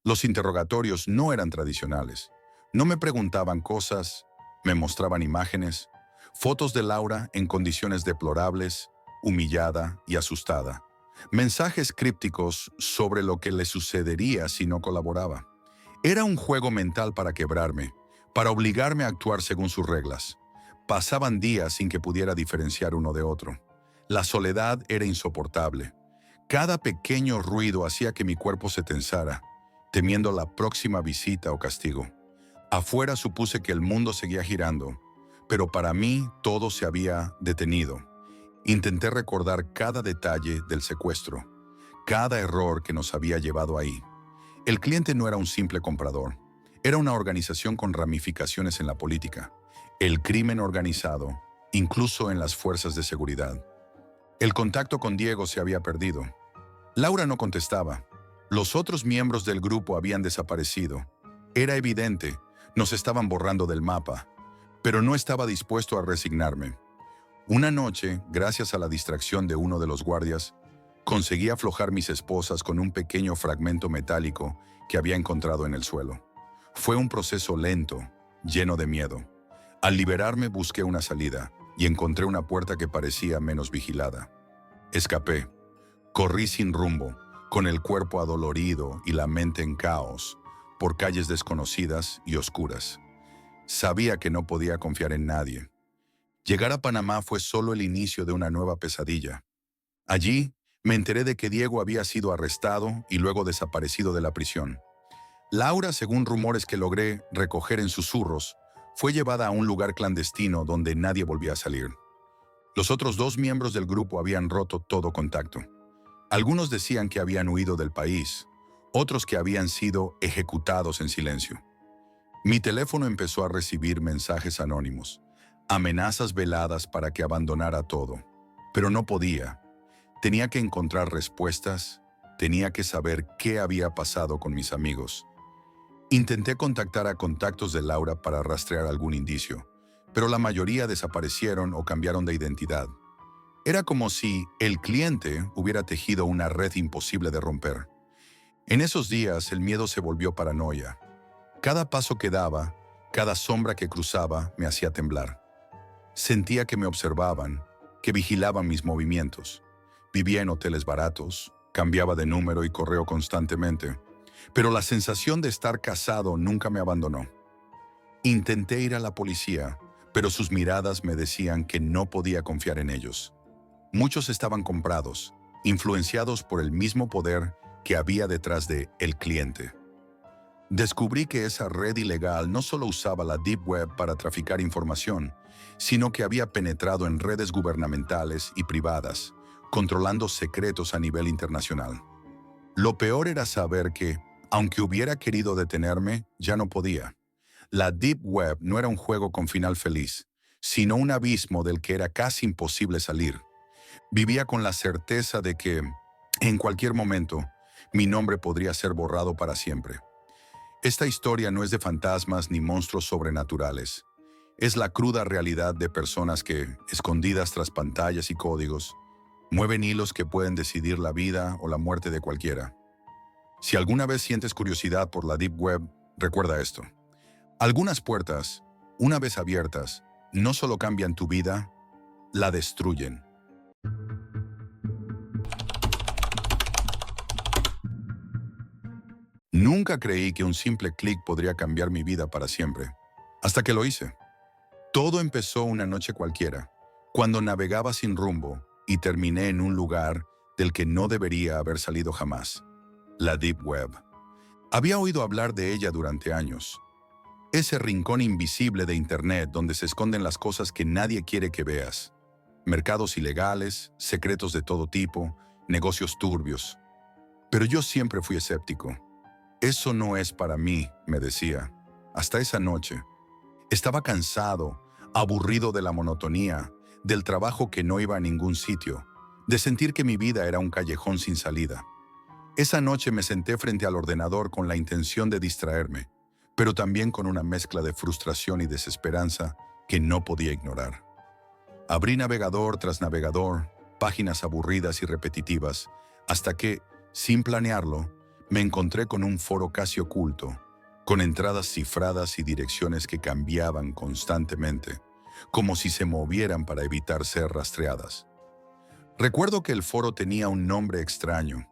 Los interrogatorios no eran tradicionales. No me preguntaban cosas, me mostraban imágenes, fotos de Laura en condiciones deplorables, humillada y asustada. Mensajes crípticos sobre lo que le sucedería si no colaboraba. Era un juego mental para quebrarme, para obligarme a actuar según sus reglas. Pasaban días sin que pudiera diferenciar uno de otro. La soledad era insoportable. Cada pequeño ruido hacía que mi cuerpo se tensara, temiendo la próxima visita o castigo. Afuera supuse que el mundo seguía girando, pero para mí todo se había detenido. Intenté recordar cada detalle del secuestro, cada error que nos había llevado ahí. El cliente no era un simple comprador, era una organización con ramificaciones en la política, el crimen organizado, incluso en las fuerzas de seguridad. El contacto con Diego se había perdido. Laura no contestaba. Los otros miembros del grupo habían desaparecido. Era evidente, nos estaban borrando del mapa, pero no estaba dispuesto a resignarme. Una noche, gracias a la distracción de uno de los guardias, conseguí aflojar mis esposas con un pequeño fragmento metálico que había encontrado en el suelo. Fue un proceso lento, lleno de miedo. Al liberarme busqué una salida y encontré una puerta que parecía menos vigilada. Escapé. Corrí sin rumbo, con el cuerpo adolorido y la mente en caos, por calles desconocidas y oscuras. Sabía que no podía confiar en nadie. Llegar a Panamá fue solo el inicio de una nueva pesadilla. Allí, me enteré de que Diego había sido arrestado y luego desaparecido de la prisión. Laura, según rumores que logré recoger en susurros, fue llevada a un lugar clandestino donde nadie volvía a salir. Los otros dos miembros del grupo habían roto todo contacto. Algunos decían que habían huido del país, otros que habían sido ejecutados en silencio. Mi teléfono empezó a recibir mensajes anónimos, amenazas veladas para que abandonara todo. Pero no podía. Tenía que encontrar respuestas, tenía que saber qué había pasado con mis amigos. Intenté contactar a contactos de Laura para rastrear algún indicio, pero la mayoría desaparecieron o cambiaron de identidad. Era como si el cliente hubiera tejido una red imposible de romper. En esos días el miedo se volvió paranoia. Cada paso que daba, cada sombra que cruzaba me hacía temblar. Sentía que me observaban, que vigilaban mis movimientos. Vivía en hoteles baratos, cambiaba de número y correo constantemente, pero la sensación de estar casado nunca me abandonó. Intenté ir a la policía, pero sus miradas me decían que no podía confiar en ellos. Muchos estaban comprados, influenciados por el mismo poder que había detrás de el cliente. Descubrí que esa red ilegal no solo usaba la Deep Web para traficar información, sino que había penetrado en redes gubernamentales y privadas, controlando secretos a nivel internacional. Lo peor era saber que, aunque hubiera querido detenerme, ya no podía. La Deep Web no era un juego con final feliz, sino un abismo del que era casi imposible salir. Vivía con la certeza de que, en cualquier momento, mi nombre podría ser borrado para siempre. Esta historia no es de fantasmas ni monstruos sobrenaturales. Es la cruda realidad de personas que, escondidas tras pantallas y códigos, mueven hilos que pueden decidir la vida o la muerte de cualquiera. Si alguna vez sientes curiosidad por la Deep Web, recuerda esto. Algunas puertas, una vez abiertas, no solo cambian tu vida, la destruyen. Nunca creí que un simple clic podría cambiar mi vida para siempre, hasta que lo hice. Todo empezó una noche cualquiera, cuando navegaba sin rumbo y terminé en un lugar del que no debería haber salido jamás, la Deep Web. Había oído hablar de ella durante años. Ese rincón invisible de Internet donde se esconden las cosas que nadie quiere que veas. Mercados ilegales, secretos de todo tipo, negocios turbios. Pero yo siempre fui escéptico. Eso no es para mí, me decía. Hasta esa noche. Estaba cansado, aburrido de la monotonía, del trabajo que no iba a ningún sitio, de sentir que mi vida era un callejón sin salida. Esa noche me senté frente al ordenador con la intención de distraerme, pero también con una mezcla de frustración y desesperanza que no podía ignorar. Abrí navegador tras navegador, páginas aburridas y repetitivas, hasta que, sin planearlo, me encontré con un foro casi oculto, con entradas cifradas y direcciones que cambiaban constantemente, como si se movieran para evitar ser rastreadas. Recuerdo que el foro tenía un nombre extraño,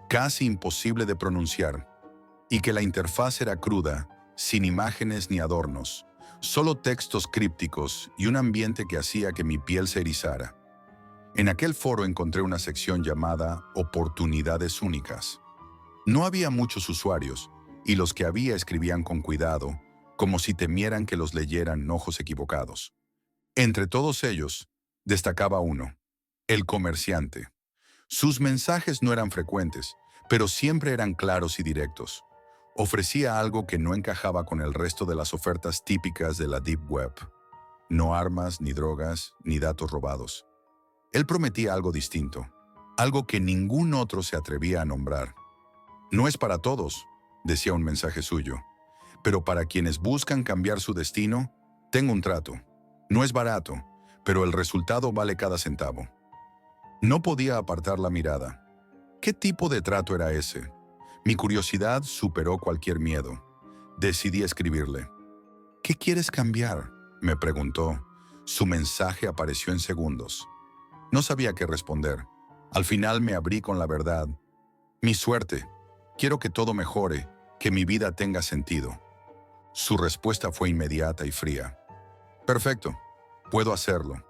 casi imposible de pronunciar, y que la interfaz era cruda, sin imágenes ni adornos, solo textos crípticos y un ambiente que hacía que mi piel se erizara. En aquel foro encontré una sección llamada Oportunidades Únicas. No había muchos usuarios, y los que había escribían con cuidado, como si temieran que los leyeran ojos equivocados. Entre todos ellos, destacaba uno, el comerciante. Sus mensajes no eran frecuentes, pero siempre eran claros y directos. Ofrecía algo que no encajaba con el resto de las ofertas típicas de la Deep Web. No armas, ni drogas, ni datos robados. Él prometía algo distinto, algo que ningún otro se atrevía a nombrar. No es para todos, decía un mensaje suyo, pero para quienes buscan cambiar su destino, tengo un trato. No es barato, pero el resultado vale cada centavo. No podía apartar la mirada. ¿Qué tipo de trato era ese? Mi curiosidad superó cualquier miedo. Decidí escribirle. ¿Qué quieres cambiar?, me preguntó. Su mensaje apareció en segundos. No sabía qué responder. Al final me abrí con la verdad. Mi suerte. Quiero que todo mejore, que mi vida tenga sentido. Su respuesta fue inmediata y fría. Perfecto, puedo hacerlo,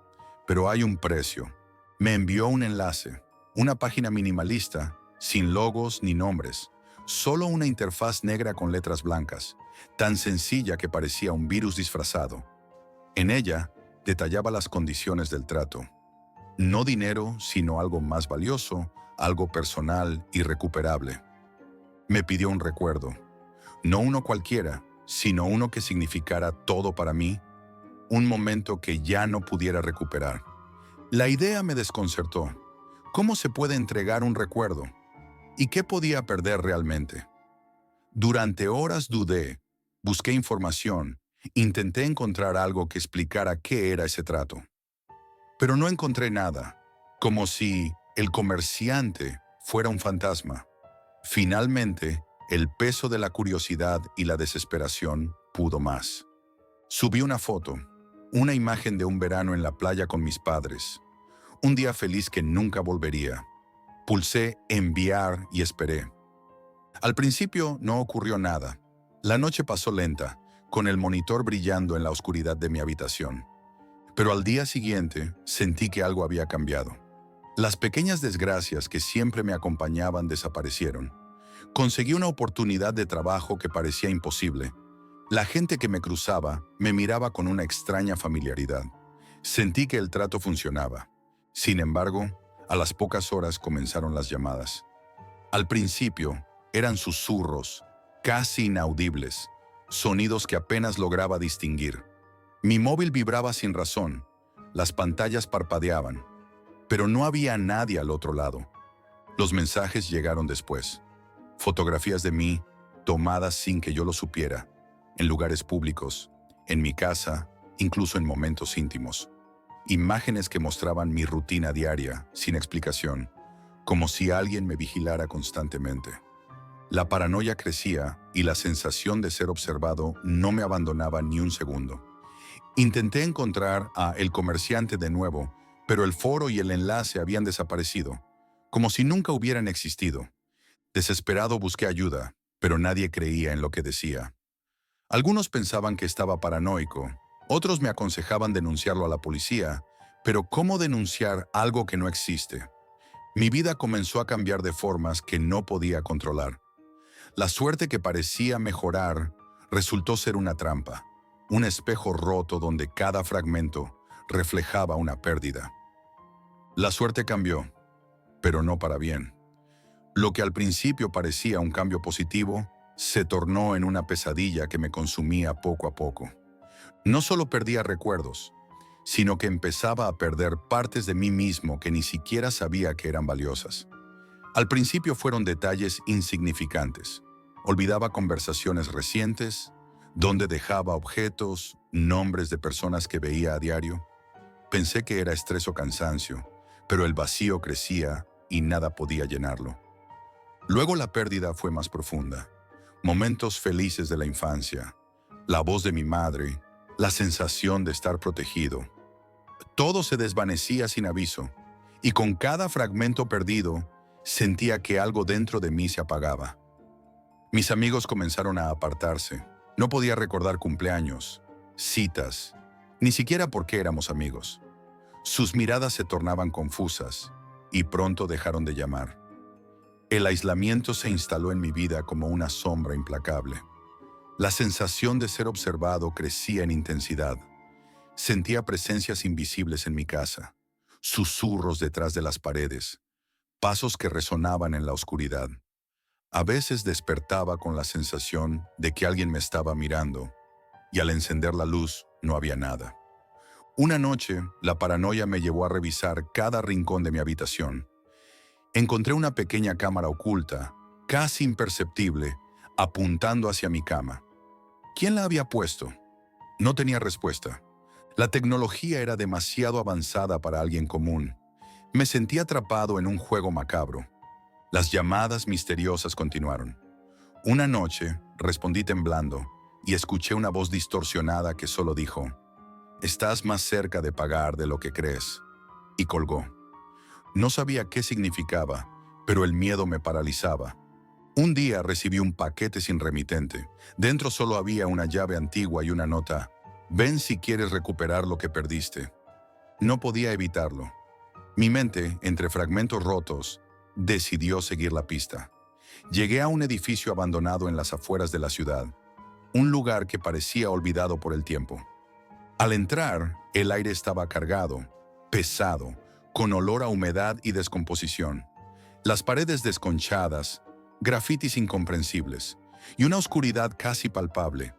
pero hay un precio. Me envió un enlace, una página minimalista, sin logos ni nombres, solo una interfaz negra con letras blancas, tan sencilla que parecía un virus disfrazado. En ella detallaba las condiciones del trato. No dinero, sino algo más valioso, algo personal y recuperable. Me pidió un recuerdo, no uno cualquiera, sino uno que significara todo para mí, un momento que ya no pudiera recuperar. La idea me desconcertó. ¿Cómo se puede entregar un recuerdo? ¿Y qué podía perder realmente? Durante horas dudé, busqué información, intenté encontrar algo que explicara qué era ese trato. Pero no encontré nada, como si el comerciante fuera un fantasma. Finalmente, el peso de la curiosidad y la desesperación pudo más. Subí una foto, una imagen de un verano en la playa con mis padres. Un día feliz que nunca volvería. Pulsé enviar y esperé. Al principio no ocurrió nada. La noche pasó lenta, con el monitor brillando en la oscuridad de mi habitación. Pero al día siguiente sentí que algo había cambiado. Las pequeñas desgracias que siempre me acompañaban desaparecieron. Conseguí una oportunidad de trabajo que parecía imposible. La gente que me cruzaba me miraba con una extraña familiaridad. Sentí que el trato funcionaba. Sin embargo, a las pocas horas comenzaron las llamadas. Al principio, eran susurros, casi inaudibles, sonidos que apenas lograba distinguir. Mi móvil vibraba sin razón, las pantallas parpadeaban, pero no había nadie al otro lado. Los mensajes llegaron después. Fotografías de mí, tomadas sin que yo lo supiera, en lugares públicos, en mi casa, incluso en momentos íntimos. Imágenes que mostraban mi rutina diaria, sin explicación, como si alguien me vigilara constantemente. La paranoia crecía y la sensación de ser observado no me abandonaba ni un segundo. Intenté encontrar a El Comerciante de nuevo, pero el foro y el enlace habían desaparecido, como si nunca hubieran existido. Desesperado busqué ayuda, pero nadie creía en lo que decía. Algunos pensaban que estaba paranoico, otros me aconsejaban denunciarlo a la policía, pero ¿cómo denunciar algo que no existe? Mi vida comenzó a cambiar de formas que no podía controlar. La suerte que parecía mejorar resultó ser una trampa, un espejo roto donde cada fragmento reflejaba una pérdida. La suerte cambió, pero no para bien. Lo que al principio parecía un cambio positivo, se tornó en una pesadilla que me consumía poco a poco. No solo perdía recuerdos, sino que empezaba a perder partes de mí mismo que ni siquiera sabía que eran valiosas. Al principio fueron detalles insignificantes. Olvidaba conversaciones recientes, donde dejaba objetos, nombres de personas que veía a diario. Pensé que era estrés o cansancio, pero el vacío crecía y nada podía llenarlo. Luego la pérdida fue más profunda. Momentos felices de la infancia, la voz de mi madre, la sensación de estar protegido. Todo se desvanecía sin aviso, y con cada fragmento perdido, sentía que algo dentro de mí se apagaba. Mis amigos comenzaron a apartarse. No podía recordar cumpleaños, citas, ni siquiera por qué éramos amigos. Sus miradas se tornaban confusas y pronto dejaron de llamar. El aislamiento se instaló en mi vida como una sombra implacable. La sensación de ser observado crecía en intensidad. Sentía presencias invisibles en mi casa, susurros detrás de las paredes, pasos que resonaban en la oscuridad. A veces despertaba con la sensación de que alguien me estaba mirando, y al encender la luz no había nada. Una noche, la paranoia me llevó a revisar cada rincón de mi habitación. Encontré una pequeña cámara oculta, casi imperceptible, apuntando hacia mi cama. ¿Quién la había puesto? No tenía respuesta. La tecnología era demasiado avanzada para alguien común. Me sentí atrapado en un juego macabro. Las llamadas misteriosas continuaron. Una noche, respondí temblando y escuché una voz distorsionada que solo dijo: «Estás más cerca de pagar de lo que crees», y colgó. No sabía qué significaba, pero el miedo me paralizaba. Un día recibí un paquete sin remitente. Dentro solo había una llave antigua y una nota: «Ven si quieres recuperar lo que perdiste». No podía evitarlo. Mi mente, entre fragmentos rotos, decidió seguir la pista. Llegué a un edificio abandonado en las afueras de la ciudad, un lugar que parecía olvidado por el tiempo. Al entrar, el aire estaba cargado, pesado, con olor a humedad y descomposición. Las paredes desconchadas, grafitis incomprensibles y una oscuridad casi palpable.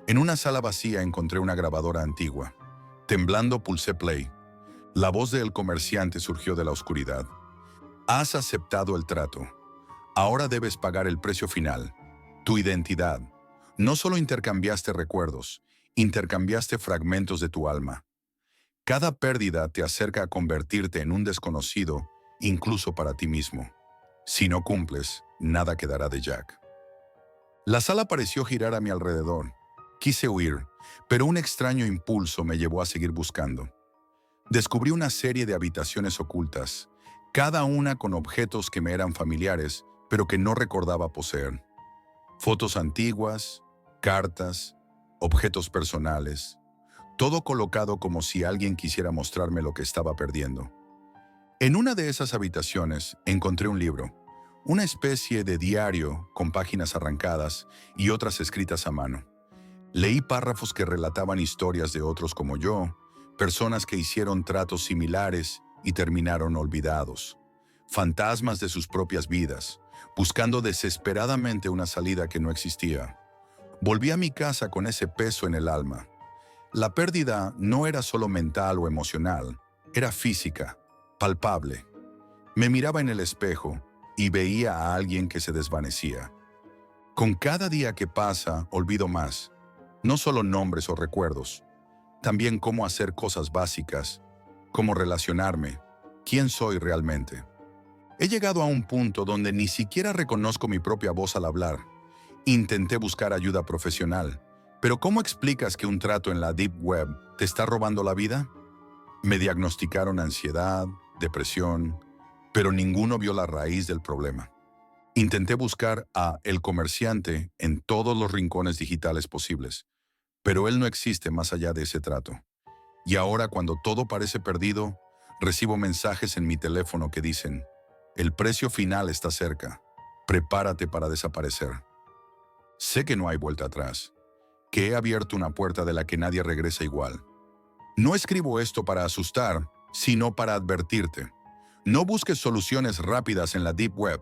En una sala vacía encontré una grabadora antigua. Temblando pulsé play. La voz del comerciante surgió de la oscuridad. «Has aceptado el trato. Ahora debes pagar el precio final, tu identidad. No solo intercambiaste recuerdos, intercambiaste fragmentos de tu alma. Cada pérdida te acerca a convertirte en un desconocido, incluso para ti mismo. Si no cumples, nada quedará de Jack». La sala pareció girar a mi alrededor. Quise huir, pero un extraño impulso me llevó a seguir buscando. Descubrí una serie de habitaciones ocultas, cada una con objetos que me eran familiares, pero que no recordaba poseer. Fotos antiguas, cartas, objetos personales, todo colocado como si alguien quisiera mostrarme lo que estaba perdiendo. En una de esas habitaciones encontré un libro, una especie de diario con páginas arrancadas y otras escritas a mano. Leí párrafos que relataban historias de otros como yo, personas que hicieron tratos similares y terminaron olvidados, fantasmas de sus propias vidas, buscando desesperadamente una salida que no existía. Volví a mi casa con ese peso en el alma. La pérdida no era solo mental o emocional, era física, palpable. Me miraba en el espejo y veía a alguien que se desvanecía. Con cada día que pasa, olvido más, no solo nombres o recuerdos, también cómo hacer cosas básicas, cómo relacionarme, quién soy realmente. He llegado a un punto donde ni siquiera reconozco mi propia voz al hablar. Intenté buscar ayuda profesional, pero ¿cómo explicas que un trato en la Deep Web te está robando la vida? Me diagnosticaron ansiedad, depresión, pero ninguno vio la raíz del problema. Intenté buscar a El Comerciante en todos los rincones digitales posibles, pero él no existe más allá de ese trato. Y ahora, cuando todo parece perdido, recibo mensajes en mi teléfono que dicen: «El precio final está cerca. Prepárate para desaparecer». Sé que no hay vuelta atrás, que he abierto una puerta de la que nadie regresa igual. No escribo esto para asustar, sino para advertirte. No busques soluciones rápidas en la Deep Web.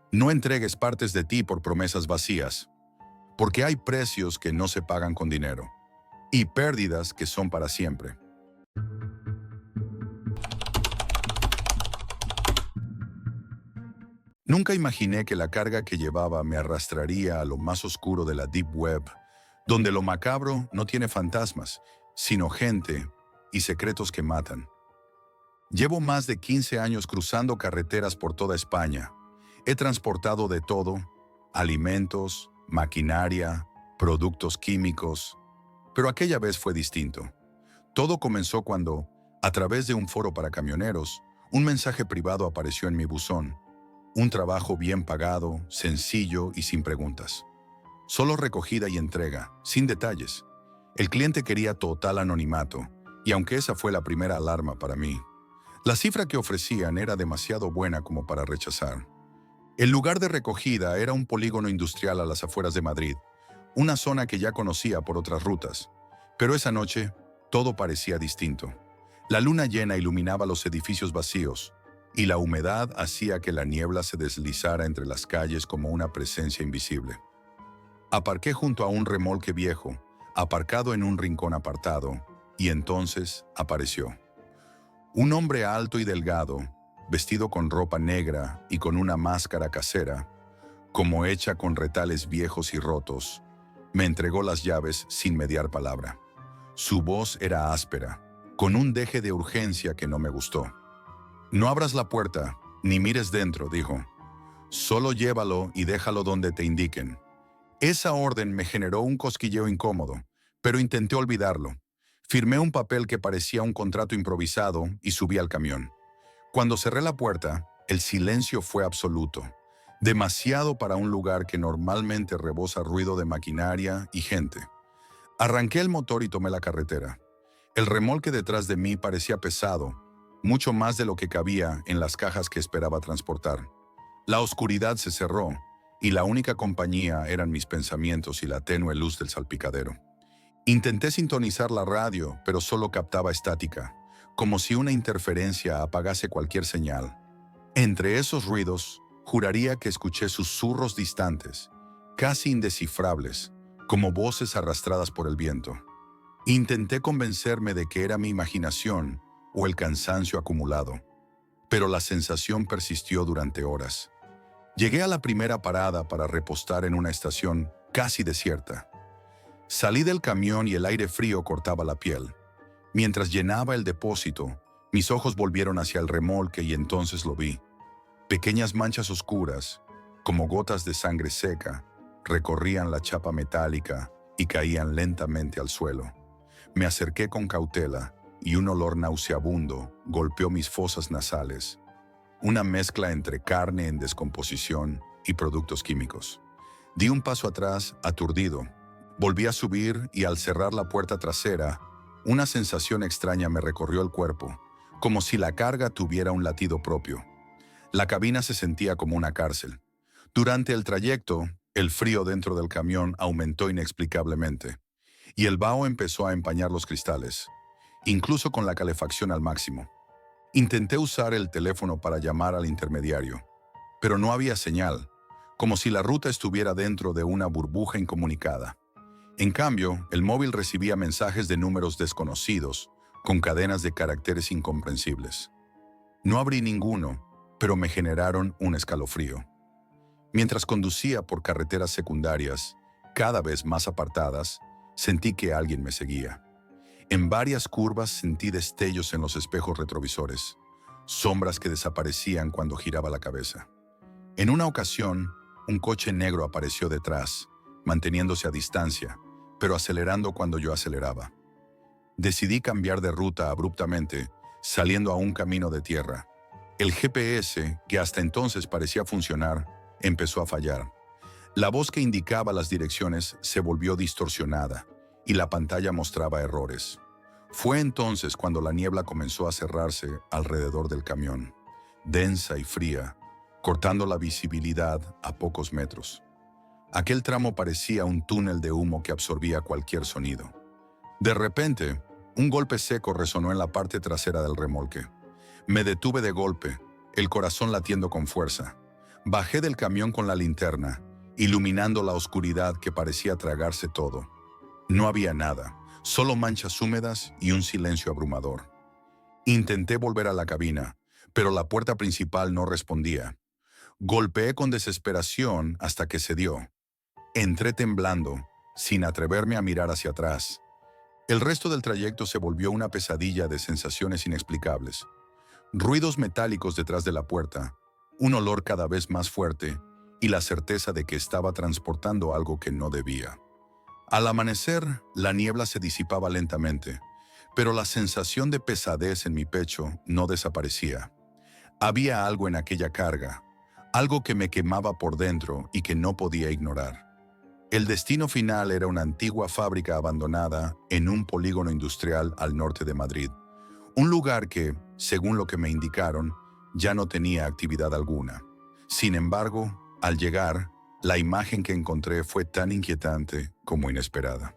No entregues partes de ti por promesas vacías, porque hay precios que no se pagan con dinero y pérdidas que son para siempre. Nunca imaginé que la carga que llevaba me arrastraría a lo más oscuro de la Deep Web, donde lo macabro no tiene fantasmas, sino gente y secretos que matan. Llevo más de 15 años cruzando carreteras por toda España. He transportado de todo: alimentos, maquinaria, productos químicos. Pero aquella vez fue distinto. Todo comenzó cuando, a través de un foro para camioneros, un mensaje privado apareció en mi buzón. Un trabajo bien pagado, sencillo y sin preguntas. Solo recogida y entrega, sin detalles. El cliente quería total anonimato, y aunque esa fue la primera alarma para mí, la cifra que ofrecían era demasiado buena como para rechazar. El lugar de recogida era un polígono industrial a las afueras de Madrid, una zona que ya conocía por otras rutas. Pero esa noche, todo parecía distinto. La luna llena iluminaba los edificios vacíos, y la humedad hacía que la niebla se deslizara entre las calles como una presencia invisible. Aparqué junto a un remolque viejo, aparcado en un rincón apartado, y entonces apareció. Un hombre alto y delgado, vestido con ropa negra y con una máscara casera, como hecha con retales viejos y rotos, me entregó las llaves sin mediar palabra. Su voz era áspera, con un deje de urgencia que no me gustó. «No abras la puerta, ni mires dentro», dijo. «Solo llévalo y déjalo donde te indiquen». Esa orden me generó un cosquilleo incómodo, pero intenté olvidarlo. Firmé un papel que parecía un contrato improvisado y subí al camión. Cuando cerré la puerta, el silencio fue absoluto. Demasiado para un lugar que normalmente rebosa ruido de maquinaria y gente. Arranqué el motor y tomé la carretera. El remolque detrás de mí parecía pesado, mucho más de lo que cabía en las cajas que esperaba transportar. La oscuridad se cerró, y la única compañía eran mis pensamientos y la tenue luz del salpicadero. Intenté sintonizar la radio, pero solo captaba estática, como si una interferencia apagase cualquier señal. Entre esos ruidos, juraría que escuché susurros distantes, casi indescifrables, como voces arrastradas por el viento. Intenté convencerme de que era mi imaginación o el cansancio acumulado, pero la sensación persistió durante horas. Llegué a la primera parada para repostar en una estación casi desierta. Salí del camión y el aire frío cortaba la piel. Mientras llenaba el depósito, mis ojos volvieron hacia el remolque y entonces lo vi. Pequeñas manchas oscuras, como gotas de sangre seca, recorrían la chapa metálica y caían lentamente al suelo. Me acerqué con cautela y un olor nauseabundo golpeó mis fosas nasales. Una mezcla entre carne en descomposición y productos químicos. Di un paso atrás, aturdido. Volví a subir y al cerrar la puerta trasera, una sensación extraña me recorrió el cuerpo, como si la carga tuviera un latido propio. La cabina se sentía como una cárcel. Durante el trayecto, el frío dentro del camión aumentó inexplicablemente, y el vaho empezó a empañar los cristales, incluso con la calefacción al máximo. Intenté usar el teléfono para llamar al intermediario, pero no había señal, como si la ruta estuviera dentro de una burbuja incomunicada. En cambio, el móvil recibía mensajes de números desconocidos, con cadenas de caracteres incomprensibles. No abrí ninguno, pero me generaron un escalofrío. Mientras conducía por carreteras secundarias, cada vez más apartadas, sentí que alguien me seguía. En varias curvas sentí destellos en los espejos retrovisores, sombras que desaparecían cuando giraba la cabeza. En una ocasión, un coche negro apareció detrás, manteniéndose a distancia, pero acelerando cuando yo aceleraba. Decidí cambiar de ruta abruptamente, saliendo a un camino de tierra. El GPS, que hasta entonces parecía funcionar, empezó a fallar. La voz que indicaba las direcciones se volvió distorsionada y la pantalla mostraba errores. Fue entonces cuando la niebla comenzó a cerrarse alrededor del camión, densa y fría, cortando la visibilidad a pocos metros. Aquel tramo parecía un túnel de humo que absorbía cualquier sonido. De repente, un golpe seco resonó en la parte trasera del remolque. Me detuve de golpe, el corazón latiendo con fuerza. Bajé del camión con la linterna, iluminando la oscuridad que parecía tragarse todo. No había nada, solo manchas húmedas y un silencio abrumador. Intenté volver a la cabina, pero la puerta principal no respondía. Golpeé con desesperación hasta que cedió. Entré temblando, sin atreverme a mirar hacia atrás. El resto del trayecto se volvió una pesadilla de sensaciones inexplicables. Ruidos metálicos detrás de la puerta, un olor cada vez más fuerte y la certeza de que estaba transportando algo que no debía. Al amanecer, la niebla se disipaba lentamente, pero la sensación de pesadez en mi pecho no desaparecía. Había algo en aquella carga, algo que me quemaba por dentro y que no podía ignorar. El destino final era una antigua fábrica abandonada en un polígono industrial al norte de Madrid, un lugar que, según lo que me indicaron, ya no tenía actividad alguna. Sin embargo, al llegar, la imagen que encontré fue tan inquietante como inesperada.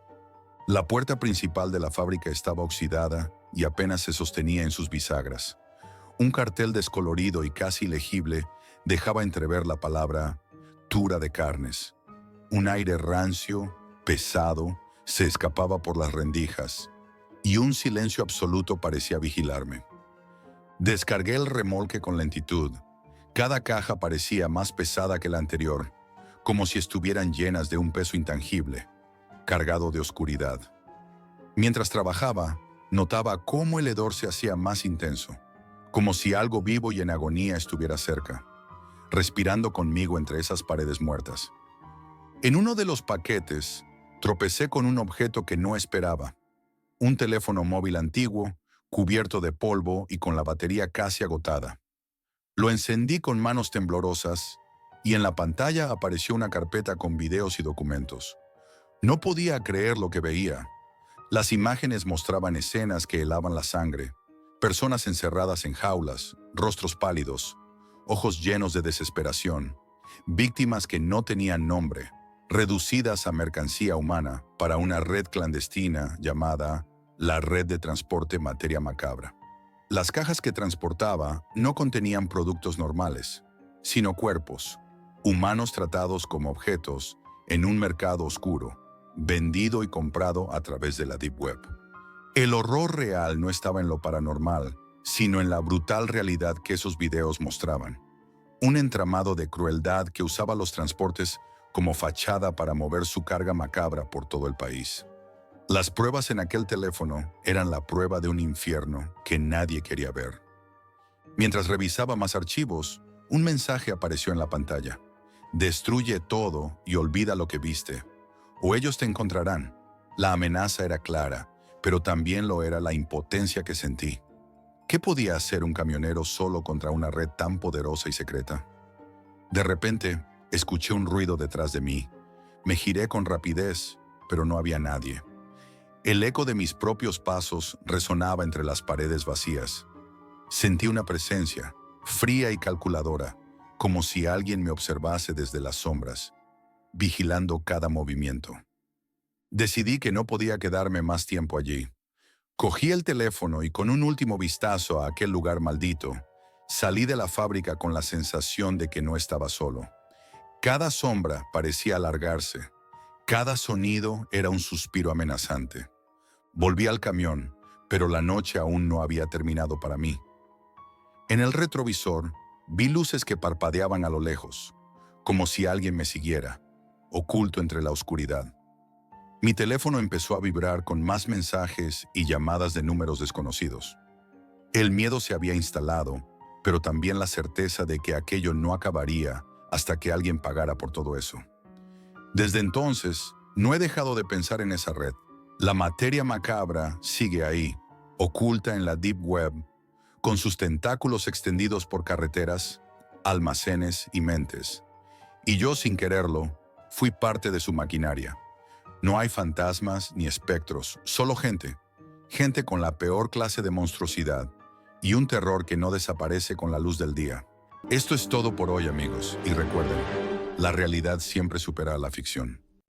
La puerta principal de la fábrica estaba oxidada y apenas se sostenía en sus bisagras. Un cartel descolorido y casi ilegible dejaba entrever la palabra «Tura de carnes». Un aire rancio, pesado, se escapaba por las rendijas, y un silencio absoluto parecía vigilarme. Descargué el remolque con lentitud. Cada caja parecía más pesada que la anterior, como si estuvieran llenas de un peso intangible, cargado de oscuridad. Mientras trabajaba, notaba cómo el hedor se hacía más intenso, como si algo vivo y en agonía estuviera cerca, respirando conmigo entre esas paredes muertas. En uno de los paquetes, tropecé con un objeto que no esperaba. Un teléfono móvil antiguo, cubierto de polvo y con la batería casi agotada. Lo encendí con manos temblorosas y en la pantalla apareció una carpeta con videos y documentos. No podía creer lo que veía. Las imágenes mostraban escenas que helaban la sangre, personas encerradas en jaulas, rostros pálidos, ojos llenos de desesperación, víctimas que no tenían nombre, reducidas a mercancía humana para una red clandestina llamada la Red de Transporte Materia Macabra. Las cajas que transportaba no contenían productos normales, sino cuerpos, humanos tratados como objetos en un mercado oscuro, vendido y comprado a través de la Deep Web. El horror real no estaba en lo paranormal, sino en la brutal realidad que esos videos mostraban. Un entramado de crueldad que usaba los transportes como fachada para mover su carga macabra por todo el país. Las pruebas en aquel teléfono eran la prueba de un infierno que nadie quería ver. Mientras revisaba más archivos, un mensaje apareció en la pantalla. Destruye todo y olvida lo que viste, o ellos te encontrarán. La amenaza era clara, pero también lo era la impotencia que sentí. ¿Qué podía hacer un camionero solo contra una red tan poderosa y secreta? De repente, escuché un ruido detrás de mí. Me giré con rapidez, pero no había nadie. El eco de mis propios pasos resonaba entre las paredes vacías. Sentí una presencia, fría y calculadora, como si alguien me observase desde las sombras, vigilando cada movimiento. Decidí que no podía quedarme más tiempo allí. Cogí el teléfono y con un último vistazo a aquel lugar maldito, salí de la fábrica con la sensación de que no estaba solo. Cada sombra parecía alargarse. Cada sonido era un suspiro amenazante. Volví al camión, pero la noche aún no había terminado para mí. En el retrovisor, vi luces que parpadeaban a lo lejos, como si alguien me siguiera, oculto entre la oscuridad. Mi teléfono empezó a vibrar con más mensajes y llamadas de números desconocidos. El miedo se había instalado, pero también la certeza de que aquello no acabaría hasta que alguien pagara por todo eso. Desde entonces, no he dejado de pensar en esa red. La materia macabra sigue ahí, oculta en la Deep Web, con sus tentáculos extendidos por carreteras, almacenes y mentes. Y yo, sin quererlo, fui parte de su maquinaria. No hay fantasmas ni espectros, solo gente. Gente con la peor clase de monstruosidad y un terror que no desaparece con la luz del día. Esto es todo por hoy, amigos, y recuerden, la realidad siempre supera a la ficción.